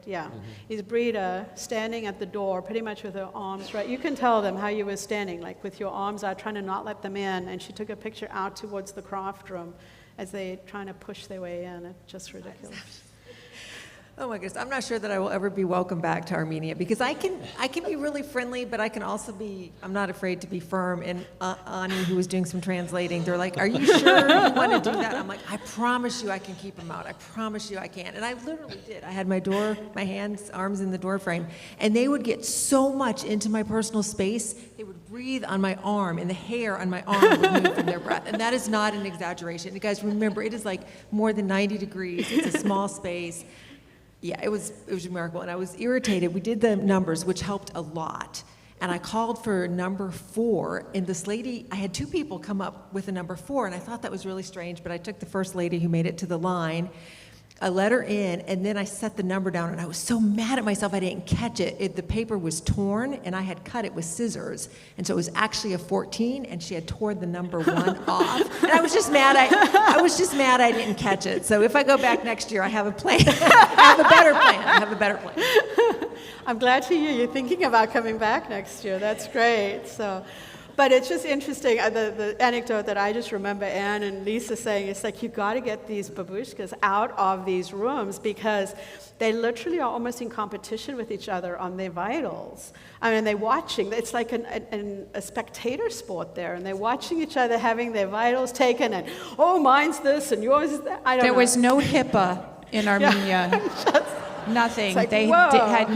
yeah, is Brita standing at the door, pretty much with her arms right. You can tell them how you were standing, like with your arms out, trying to not let them in. And she took a picture out towards the craft room as they trying to push their way in. It's just ridiculous. Oh my goodness, I'm not sure that I will ever be welcome back to Armenia, because I can be really friendly, but I can also I'm not afraid to be firm. And Ani, who was doing some translating, they're like, "Are you sure you want to do that?" I'm like, "I promise you I can keep them out. I promise you I can." And I literally did. I had my arms in the door frame, and they would get so much into my personal space, they would breathe on my arm, and the hair on my arm would move from their breath. And that is not an exaggeration. You guys remember, it is like more than 90 degrees. It's a small space. Yeah, it was remarkable, and I was irritated. We did the numbers, which helped a lot, and I called for number 4, and this lady, I had 2 people come up with a number 4, and I thought that was really strange, but I took the first lady who made it to the line, I let her in, and then I set the number down, and I was so mad at myself I didn't catch it. The paper was torn, and I had cut it with scissors, and so it was actually a 14, and she had torn the number 1 off, and I was just mad. I was just mad I didn't catch it. So if I go back next year, I have a plan. I have a better plan. I'm glad to hear you're thinking about coming back next year. That's great. But it's just interesting, the anecdote that I just remember Anne and Lisa saying, it's like, you got to get these babushkas out of these rooms, because they literally are almost in competition with each other on their vitals. I mean, they're watching. It's like a spectator sport there, and they're watching each other having their vitals taken, and, oh, mine's this and yours is that. I don't know. There was no HIPAA in Armenia. Nothing. Like, they whoa. had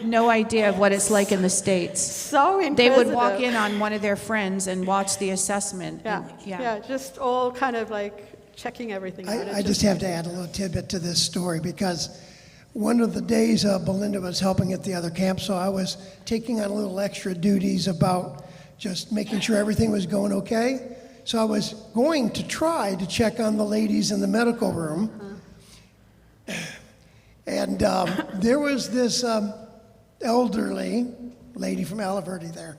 no idea of what it's like in the States. So inquisitive. They would walk in on one of their friends and watch the assessment. Yeah, just all kind of like checking everything out. I just have to add a little tidbit to this story, because one of the days Belinda was helping at the other camp, so I was taking on a little extra duties about just making sure everything was going okay. So I was going to try to check on the ladies in the medical room. And there was this elderly lady from Alaverdi there.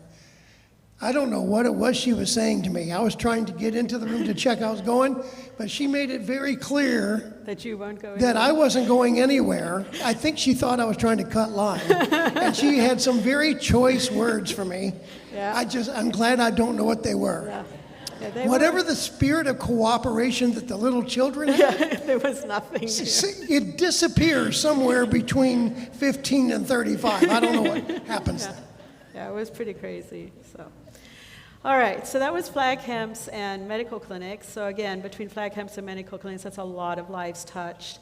I don't know what it was she was saying to me. I was trying to get into the room to check how I was going, but she made it very clear that you weren't going that I wasn't going anywhere. I think she thought I was trying to cut line. And she had some very choice words for me. Yeah. I'm glad I don't know what they were. Yeah. Whatever the spirit of cooperation that the little children had, there was nothing. It disappears somewhere between 15 and 35. I don't know what happens. Yeah, it was pretty crazy. So, all right. So that was flag camps and medical clinics. So again, between flag camps and medical clinics, that's a lot of lives touched.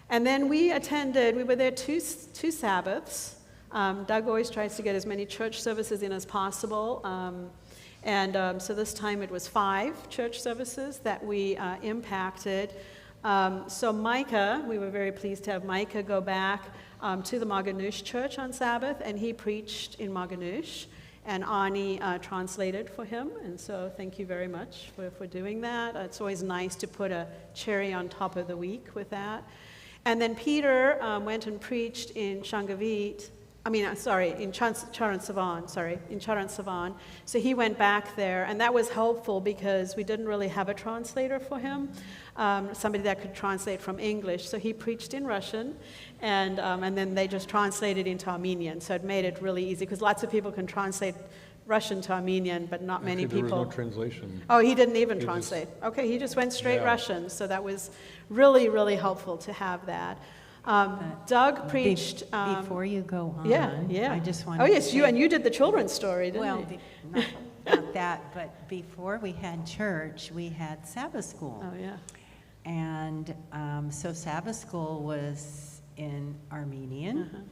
And then we were there two Sabbaths. Doug always tries to get as many church services in as possible. So this time it was 5 church services that we impacted. So Micah, we were very pleased to have Micah go back to the Marganoush church on Sabbath, and he preached in Marganoush, and Ani translated for him. And so thank you very much for doing that. It's always nice to put a cherry on top of the week with that. And then Peter went and preached in Shangavit. In Charan Savan. So he went back there, and that was helpful because we didn't really have a translator for him, somebody that could translate from English. So he preached in Russian, and then they just translated into Armenian. So it made it really easy, because lots of people can translate Russian to Armenian, but not many people. There was no translation. Oh, he didn't even translate. Okay, he just went straight Russian. So that was really, really helpful to have that. Doug preached. Before you go on, I just want. Oh yes, you did the children's story, didn't you? Well, not that, but before we had church, we had Sabbath school. Oh yeah. And so Sabbath school was in Armenian,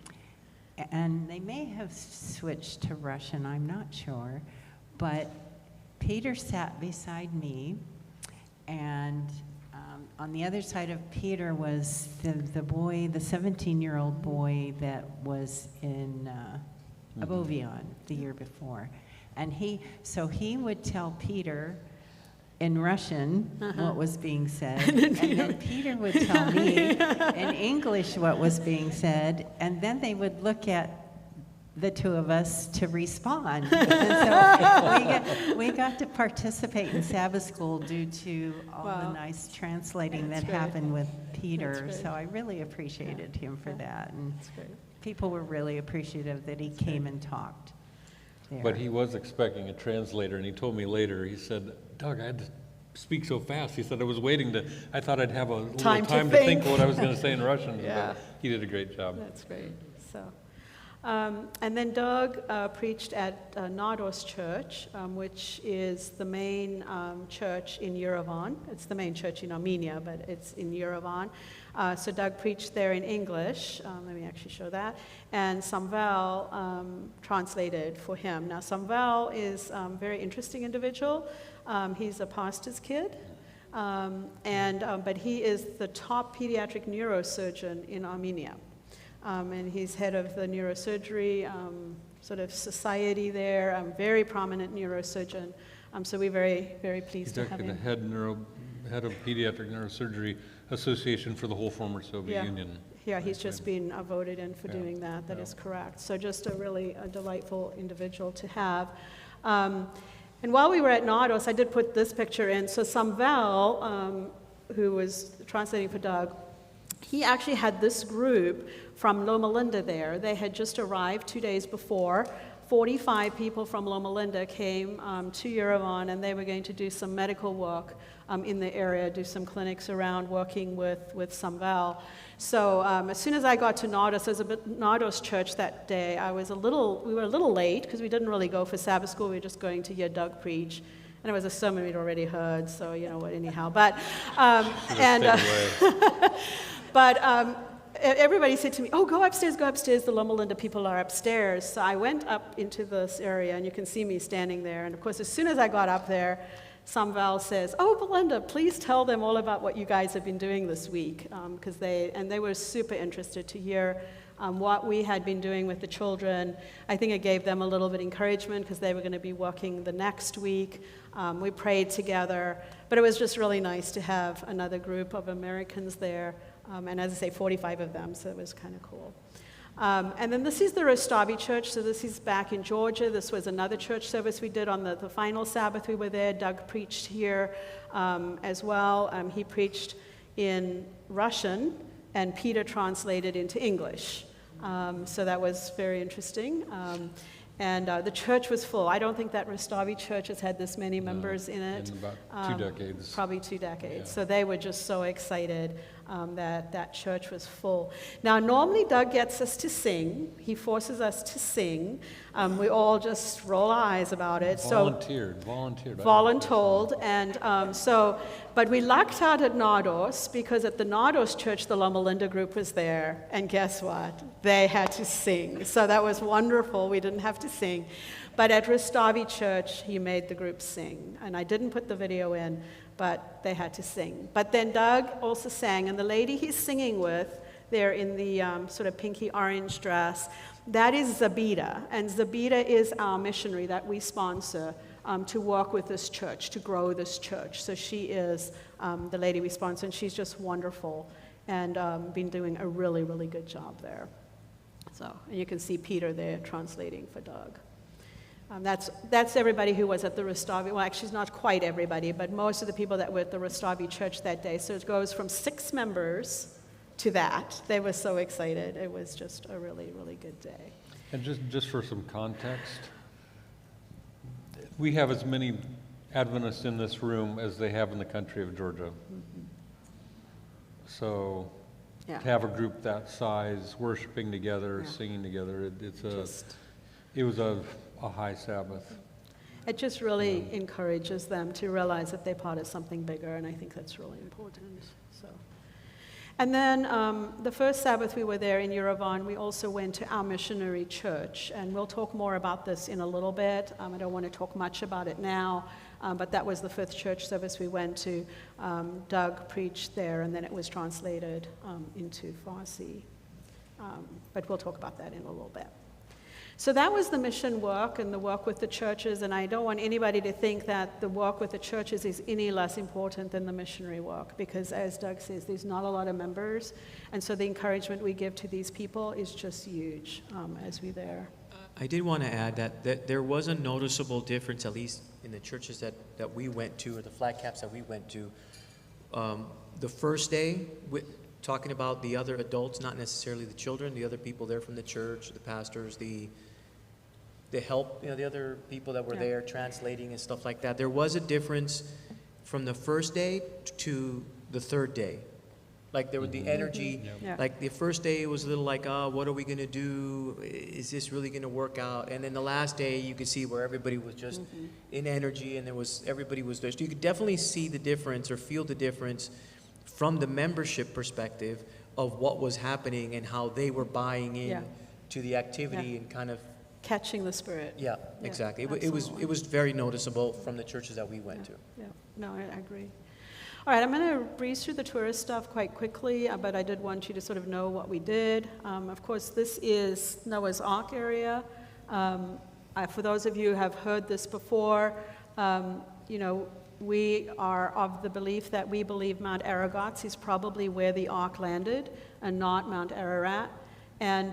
and they may have switched to Russian, I'm not sure, but Peter sat beside me, and on the other side of Peter was the boy, the 17-year-old boy that was in Abovian the year before. And he would tell Peter in Russian what was being said, and then Peter would tell me in English what was being said, and then they would look at the two of us to respond. And so we got to participate in Sabbath school due to all the nice translating that happened with Peter. So I really appreciated him for that. And people were really appreciative that he came and talked there. But he was expecting a translator, and he told me later, he said, Doug, I had to speak so fast. He said, I thought I'd have a little time to think what I was going to say in Russian. But he did a great job. That's great. So. And then Doug preached at Nardos Church, which is the main church in Yerevan. It's the main church in Armenia, but it's in Yerevan. So Doug preached there in English. Let me actually show that. And Samvel translated for him. Now, Samvel is a very interesting individual. He's a pastor's kid. But he is the top pediatric neurosurgeon in Armenia. And he's head of the neurosurgery sort of society there, very prominent neurosurgeon. So we're very, very pleased to have him. He's actually the head of Pediatric Neurosurgery Association for the whole former Soviet Union. Yeah, he's just been voted in for doing that. That is correct. So just a delightful individual to have. And while we were at Nardos, I did put this picture in. So Samvel, who was translating for Doug, he actually had this group from Loma Linda there. They had just arrived 2 days before. 45 people from Loma Linda came to Yerevan, and they were going to do some medical work in the area, do some clinics around working with Samvel. So as soon as I got to Nardos, there was a Nardos church that day. We were a little late because we didn't really go for Sabbath school. We were just going to hear Doug preach. And it was a sermon we'd already heard, so you know what, anyhow. But, everybody said to me, oh, go upstairs, the Loma Linda people are upstairs. So I went up into this area, and you can see me standing there. And of course, as soon as I got up there, Samvel says, oh, Belinda, please tell them all about what you guys have been doing this week. Because they were super interested to hear what we had been doing with the children. I think it gave them a little bit of encouragement because they were going to be working the next week. We prayed together. But it was just really nice to have another group of Americans there. And as I say, 45 of them, so it was kind of cool. And then this is the Rostavi Church, so this is back in Georgia. This was another church service we did on the final Sabbath we were there. Doug preached here as well. He preached in Russian, and Peter translated into English. So that was very interesting. And the church was full. I don't think that Rostavi church has had this many members in it. In about 2 decades. Probably 2 decades. Yeah. So they were just so excited that church was full. Now, normally Doug gets us to sing. He forces us to sing. We all just roll our eyes about it. Volunteered. Voluntold. And but we lucked out at Nardos because at the Nardos church, the Loma Linda group was there. And guess what? They had to sing. So that was wonderful. We didn't have to sing. But at Rostavi Church, he made the group sing. And I didn't put the video in, but they had to sing. But then Doug also sang, and the lady he's singing with there in the sort of pinky orange dress, that is Zabita. And Zabita is our missionary that we sponsor to work with this church, to grow this church. So she is the lady we sponsor, and she's just wonderful and been doing a really, really good job there. So, and you can see Peter there translating for Doug. That's everybody who was at the Rostavi. Well, actually, not quite everybody, but most of the people that were at the Rostavi church that day. So it goes from 6 members to that. They were so excited. It was just a really, really good day. And just for some context, we have as many Adventists in this room as they have in the country of Georgia. Mm-hmm. So to have a group that size, worshiping together, singing together, it was a high Sabbath. It just really encourages them to realize that they're part of something bigger, and I think that's really important. So, And then the first Sabbath we were there in Yerevan, we also went to our missionary church. And we'll talk more about this in a little bit. I don't want to talk much about it now, but that was the fifth church service we went to. Doug preached there, and then it was translated into Farsi. But we'll talk about that in a little bit. So that was the mission work and the work with the churches, and I don't want anybody to think that the work with the churches is any less important than the missionary work, because as Doug says, there's not a lot of members, and so the encouragement we give to these people is just huge as we're there. I did want to add that there was a noticeable difference, at least in the churches that we went to, or the flag caps that we went to. The first day, talking about the other adults, not necessarily the children, the other people there from the church, the pastors, the help, the other people that were there translating and stuff like that. There was a difference from the first day to the third day. Like there was the energy, like the first day it was a little like, what are we going to do? Is this really going to work out? And then the last day you could see where everybody was just in energy, and everybody was there. So you could definitely see the difference or feel the difference from the membership perspective of what was happening and how they were buying in to the activity and kind of catching the spirit. Yeah, exactly. It was very noticeable from the churches that we went to. Yeah, no, I agree. All right, I'm going to breeze through the tourist stuff quite quickly, but I did want you to sort of know what we did. Of course, this is Noah's Ark area. For those of you who have heard this before, we are of the belief that we believe Mount Ararat is probably where the ark landed and not Mount Ararat. And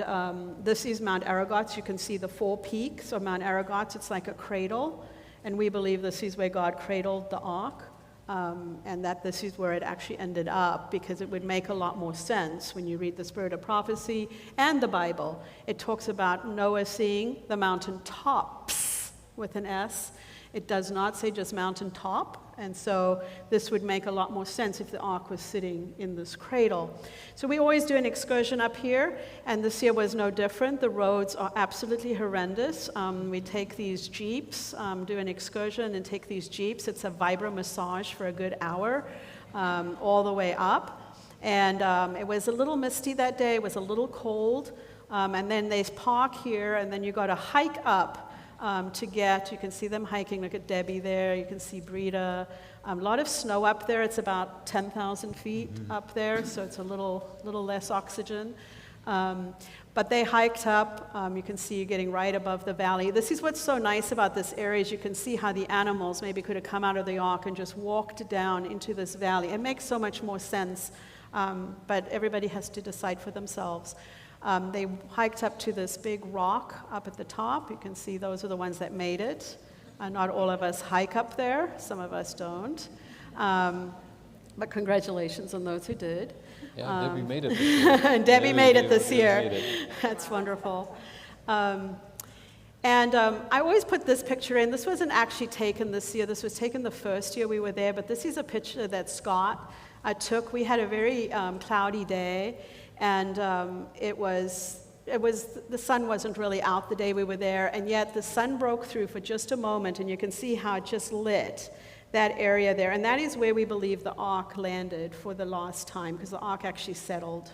this is Mount Ararat. You can see the 4 peaks of Mount Ararat. It's like a cradle. And we believe this is where God cradled the ark, and that this is where it actually ended up, because it would make a lot more sense when you read the Spirit of Prophecy and the Bible. It talks about Noah seeing the mountain tops with an S. It does not say just mountain top, and so this would make a lot more sense if the ark was sitting in this cradle. So we always do an excursion up here, and this year was no different. The roads are absolutely horrendous. We take these jeeps, do an excursion and take these jeeps. It's a vibra massage for a good hour, all the way up. And it was a little misty that day. It was a little cold. And then they park here, and then you got to hike up you can see them hiking. Look at Debbie there. You can see Brita. A lot of snow up there. It's about 10,000 feet up there, so it's a little less oxygen. But they hiked up. You can see you're getting right above the valley. This is what's so nice about this area is you can see how the animals maybe could have come out of the ark and just walked down into this valley. It makes so much more sense, but everybody has to decide for themselves. They hiked up to this big rock up at the top. You can see those are the ones that made it. Not all of us hike up there. Some of us don't. But congratulations on those who did. Yeah, Debbie made it this year. And Debbie made it this year. That's wonderful. I always put this picture in. This wasn't actually taken this year. This was taken the first year we were there. But this is a picture that Scott took. We had a very cloudy day. And the sun wasn't really out the day we were there, and yet the sun broke through for just a moment, and you can see how it just lit that area there. And that is where we believe the ark landed for the last time, because the ark actually settled,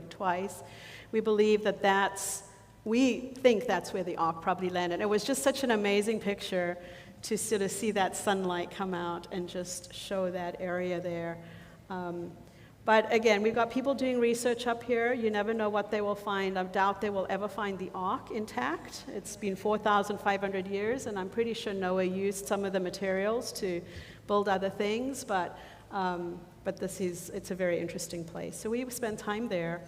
twice. We believe we think that's where the ark probably landed. It was just such an amazing picture to sort of see that sunlight come out and just show that area there. But again, we've got people doing research up here. You never know what they will find. I doubt they will ever find the ark intact. It's been 4,500 years, and I'm pretty sure Noah used some of the materials to build other things, but it's a very interesting place. So we spent time there.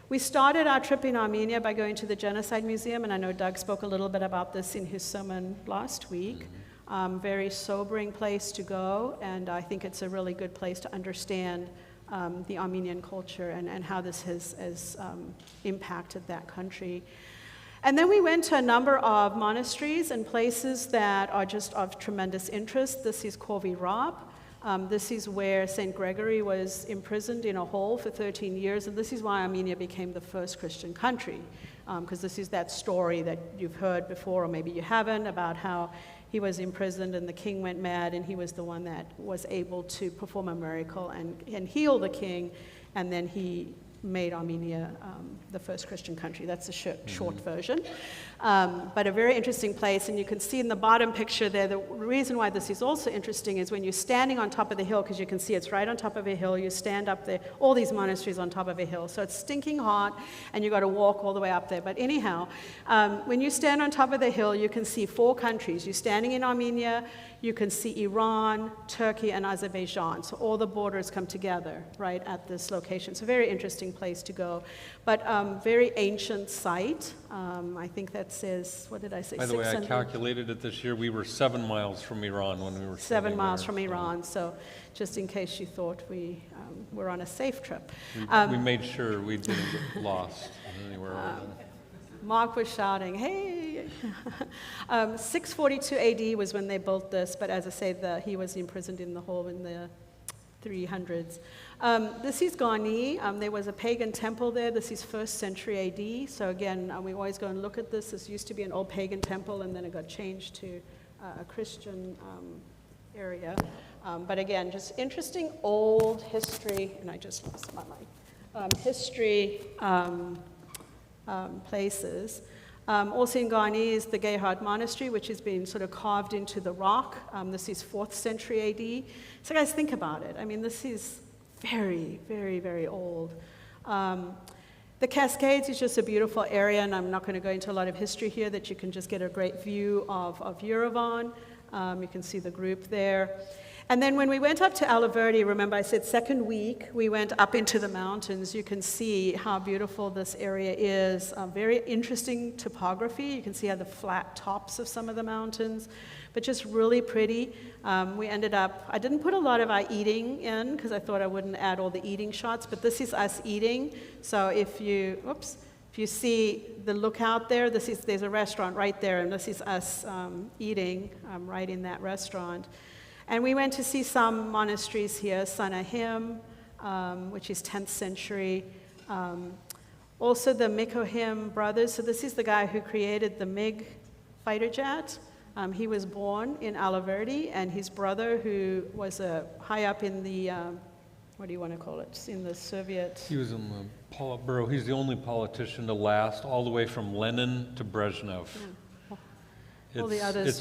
We started our trip in Armenia by going to the Genocide Museum, and I know Doug spoke a little bit about this in his sermon last week. Very sobering place to go, and I think it's a really good place to understand the Armenian culture and how this has impacted that country. And then we went to a number of monasteries and places that are just of tremendous interest. This is Corvi Rab. This is where St. Gregory was imprisoned in a hole for 13 years, and this is why Armenia became the first Christian country, because this is that story that you've heard before, or maybe you haven't, about how he was imprisoned and the king went mad, and he was the one that was able to perform a miracle and heal the king and then he made Armenia the first Christian country. That's the short version. But a very interesting place, and you can see in the bottom picture there, the reason why this is also interesting is when you're standing on top of the hill, because you can see it's right on top of a hill, you stand up there, all these monasteries on top of a hill, so it's stinking hot, and you got to walk all the way up there. But anyhow, when you stand on top of the hill, you can see 4 countries. You're standing in Armenia, you can see Iran, Turkey, and Azerbaijan. So all the borders come together right at this location. It's a very interesting place to go, but very ancient site. I think that says, what did I say? By the way, I calculated it this year. We were 7 miles from Iran when we were 7 miles there, from Iran. So just in case you thought we were on a safe trip. We made sure we didn't get lost anywhere. Mark was shouting, hey! 642 AD was when they built this, but as I say, he was imprisoned in the hole in the 300s. This is Ghani. There was a pagan temple there. This is 1st century AD. So again, we always go and look at this. This used to be an old pagan temple, and then it got changed to a Christian area. But again, just interesting old history, and I just lost my mic. History places. Also in Ghani is the Gehard Monastery, which has been sort of carved into the rock. This is 4th century AD. So guys, think about it. I mean, this is very, very, very old. The Cascades is just a beautiful area, and I'm not going to go into a lot of history here, that you can just get a great view of Yerevan. You can see the group there. And then when we went up to Alaverdi, remember I said second week, we went up into the mountains. You can see how beautiful this area is. Very interesting topography. You can see how the flat tops of some of the mountains, but just really pretty. We ended up, I didn't put a lot of our eating in because I thought I wouldn't add all the eating shots, but this is us eating. So if you see the lookout there, there's a restaurant right there, and this is us eating right in that restaurant. And we went to see some monasteries here, Sanahim, which is 10th century. Also the Mikohim brothers. So this is the guy who created the MiG fighter jet. He was born in Alaverdi, and his brother, who was high up in the, what do you want to call it, in the Soviet... He was in the Politburo. He's the only politician to last all the way from Lenin to Brezhnev. Yeah. All the others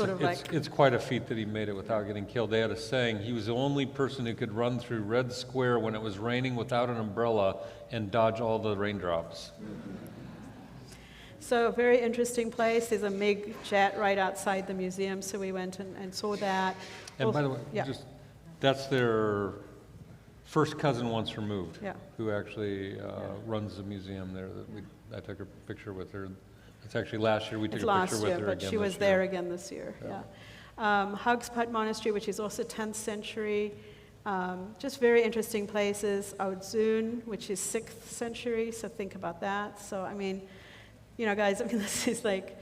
it's quite a feat that he made it without getting killed. They had a saying, he was the only person who could run through Red Square when it was raining without an umbrella and dodge all the raindrops. So a very interesting place. There's a MiG jet right outside the museum, so we went and saw that. And by the way, that's their first cousin once removed, who actually runs the museum there. I took a picture with her. It's actually last year we took a picture with her again. But she was there again this year. Hagsput Monastery, which is also 10th century. Just very interesting places. Oudzun, which is 6th century, so think about that. So, I mean, guys, this is like,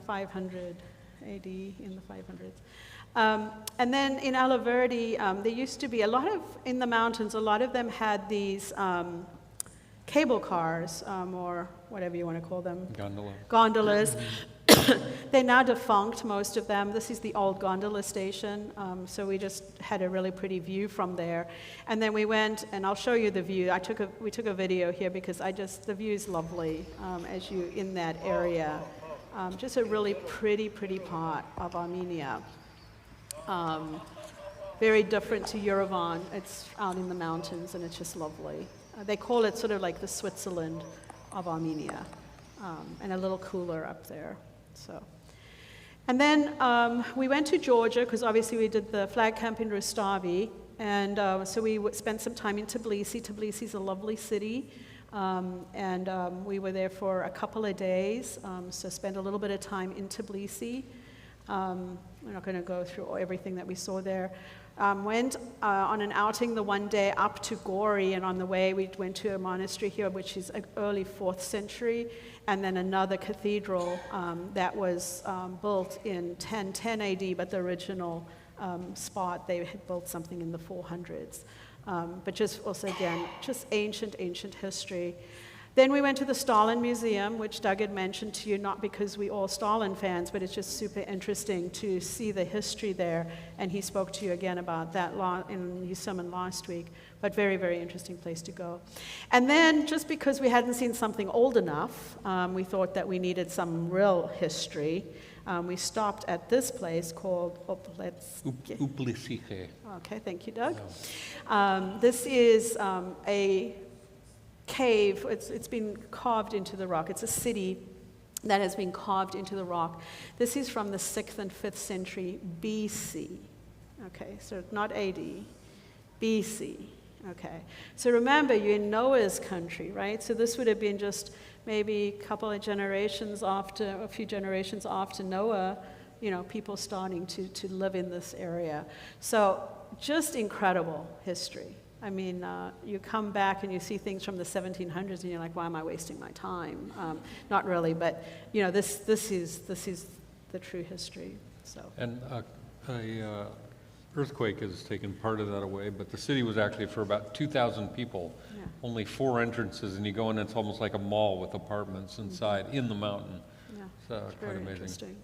500 AD, in the 500s. And then in Alaverdi, there used to be in the mountains, a lot of them had these cable cars, or whatever you want to call them. Gondolas. They're now defunct, most of them. This is the old gondola station, so we just had a really pretty view from there. And then we went, and I'll show you the view. We took a video here because the view is lovely as you in that area. Just a really pretty part of Armenia. Very different to Yerevan. It's out in the mountains, and it's just lovely. They call it sort of like the Switzerland of Armenia, and a little cooler up there. So, and then we went to Georgia because obviously we did the flag camp in Rustavi, and so we spent some time in Tbilisi. Tbilisi is a lovely city, and we were there for a couple of days, so spent a little bit of time in Tbilisi. We're not going to go through everything that we saw there. Went on an outing the one day up to Gori, and on the way we went to a monastery here, which is early 4th century, and then another cathedral that was built in 1010 AD, but the original spot, they had built something in the 400s. But just also, again, just ancient history. Then we went to the Stalin Museum, which Doug had mentioned to you, not because we're all Stalin fans, but it's just super interesting to see the history there. And he spoke to you again about that in his sermon last week. But very, very interesting place to go. And then, just because we hadn't seen something old enough, we thought that we needed some real history. We stopped at this place called Uplisiche. Okay, thank you, Doug. This is a cave. It's been carved into the rock. It's a city that has been carved into the rock. This is from the 6th and 5th century BC. Okay, so not AD, BC. Okay, so remember, you're in Noah's country, right? So this would have been just maybe a few generations after Noah, people starting to live in this area. So just incredible history. I mean, you come back and you see things from the 1700s and you're like, why am I wasting my time? Not really, but this is the true history. So. And a earthquake has taken part of that away, but the city was actually for about 2,000 people. Yeah. Only 4 entrances, and you go in, it's almost like a mall with apartments inside in the mountain. Yeah, So it's quite very amazing. interesting.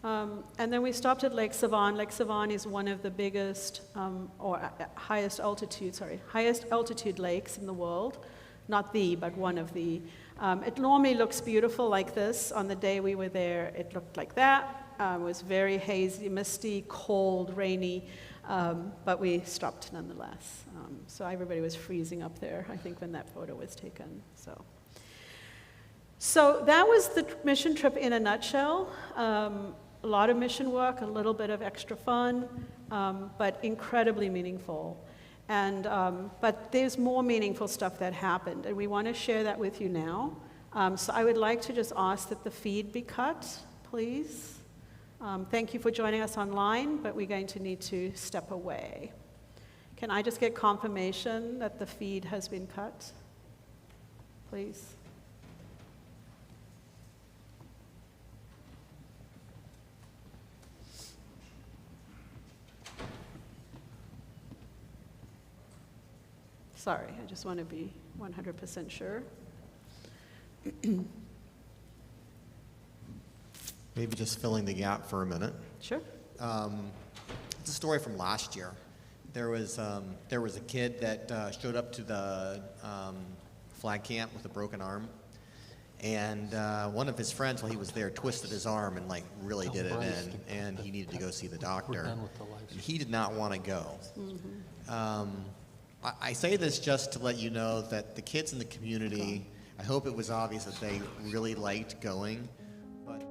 And then we stopped at Lake Savon. Lake Savon is one of the biggest highest altitude lakes in the world. Not the, but one of the. It normally looks beautiful like this. On the day we were there, it looked like that. It was very hazy, misty, cold, rainy, but we stopped nonetheless. So everybody was freezing up there, I think, when that photo was taken. So that was the mission trip in a nutshell. A lot of mission work, a little bit of extra fun, but incredibly meaningful. And but there's more meaningful stuff that happened, and we want to share that with you now. So I would like to just ask that the feed be cut, please. Thank you for joining us online, but we're going to need to step away. Can I just get confirmation that the feed has been cut, please? Sorry, I just want to be 100% sure. Maybe just filling the gap for a minute. Sure. It's a story from last year. There was a kid that showed up to the flag camp with a broken arm, and one of his friends, while he was there, twisted his arm and really did it in, and he needed to go see the doctor. And he did not want to go. Mm-hmm. I say this just to let you know that the kids in the community, I hope it was obvious that they really liked going, but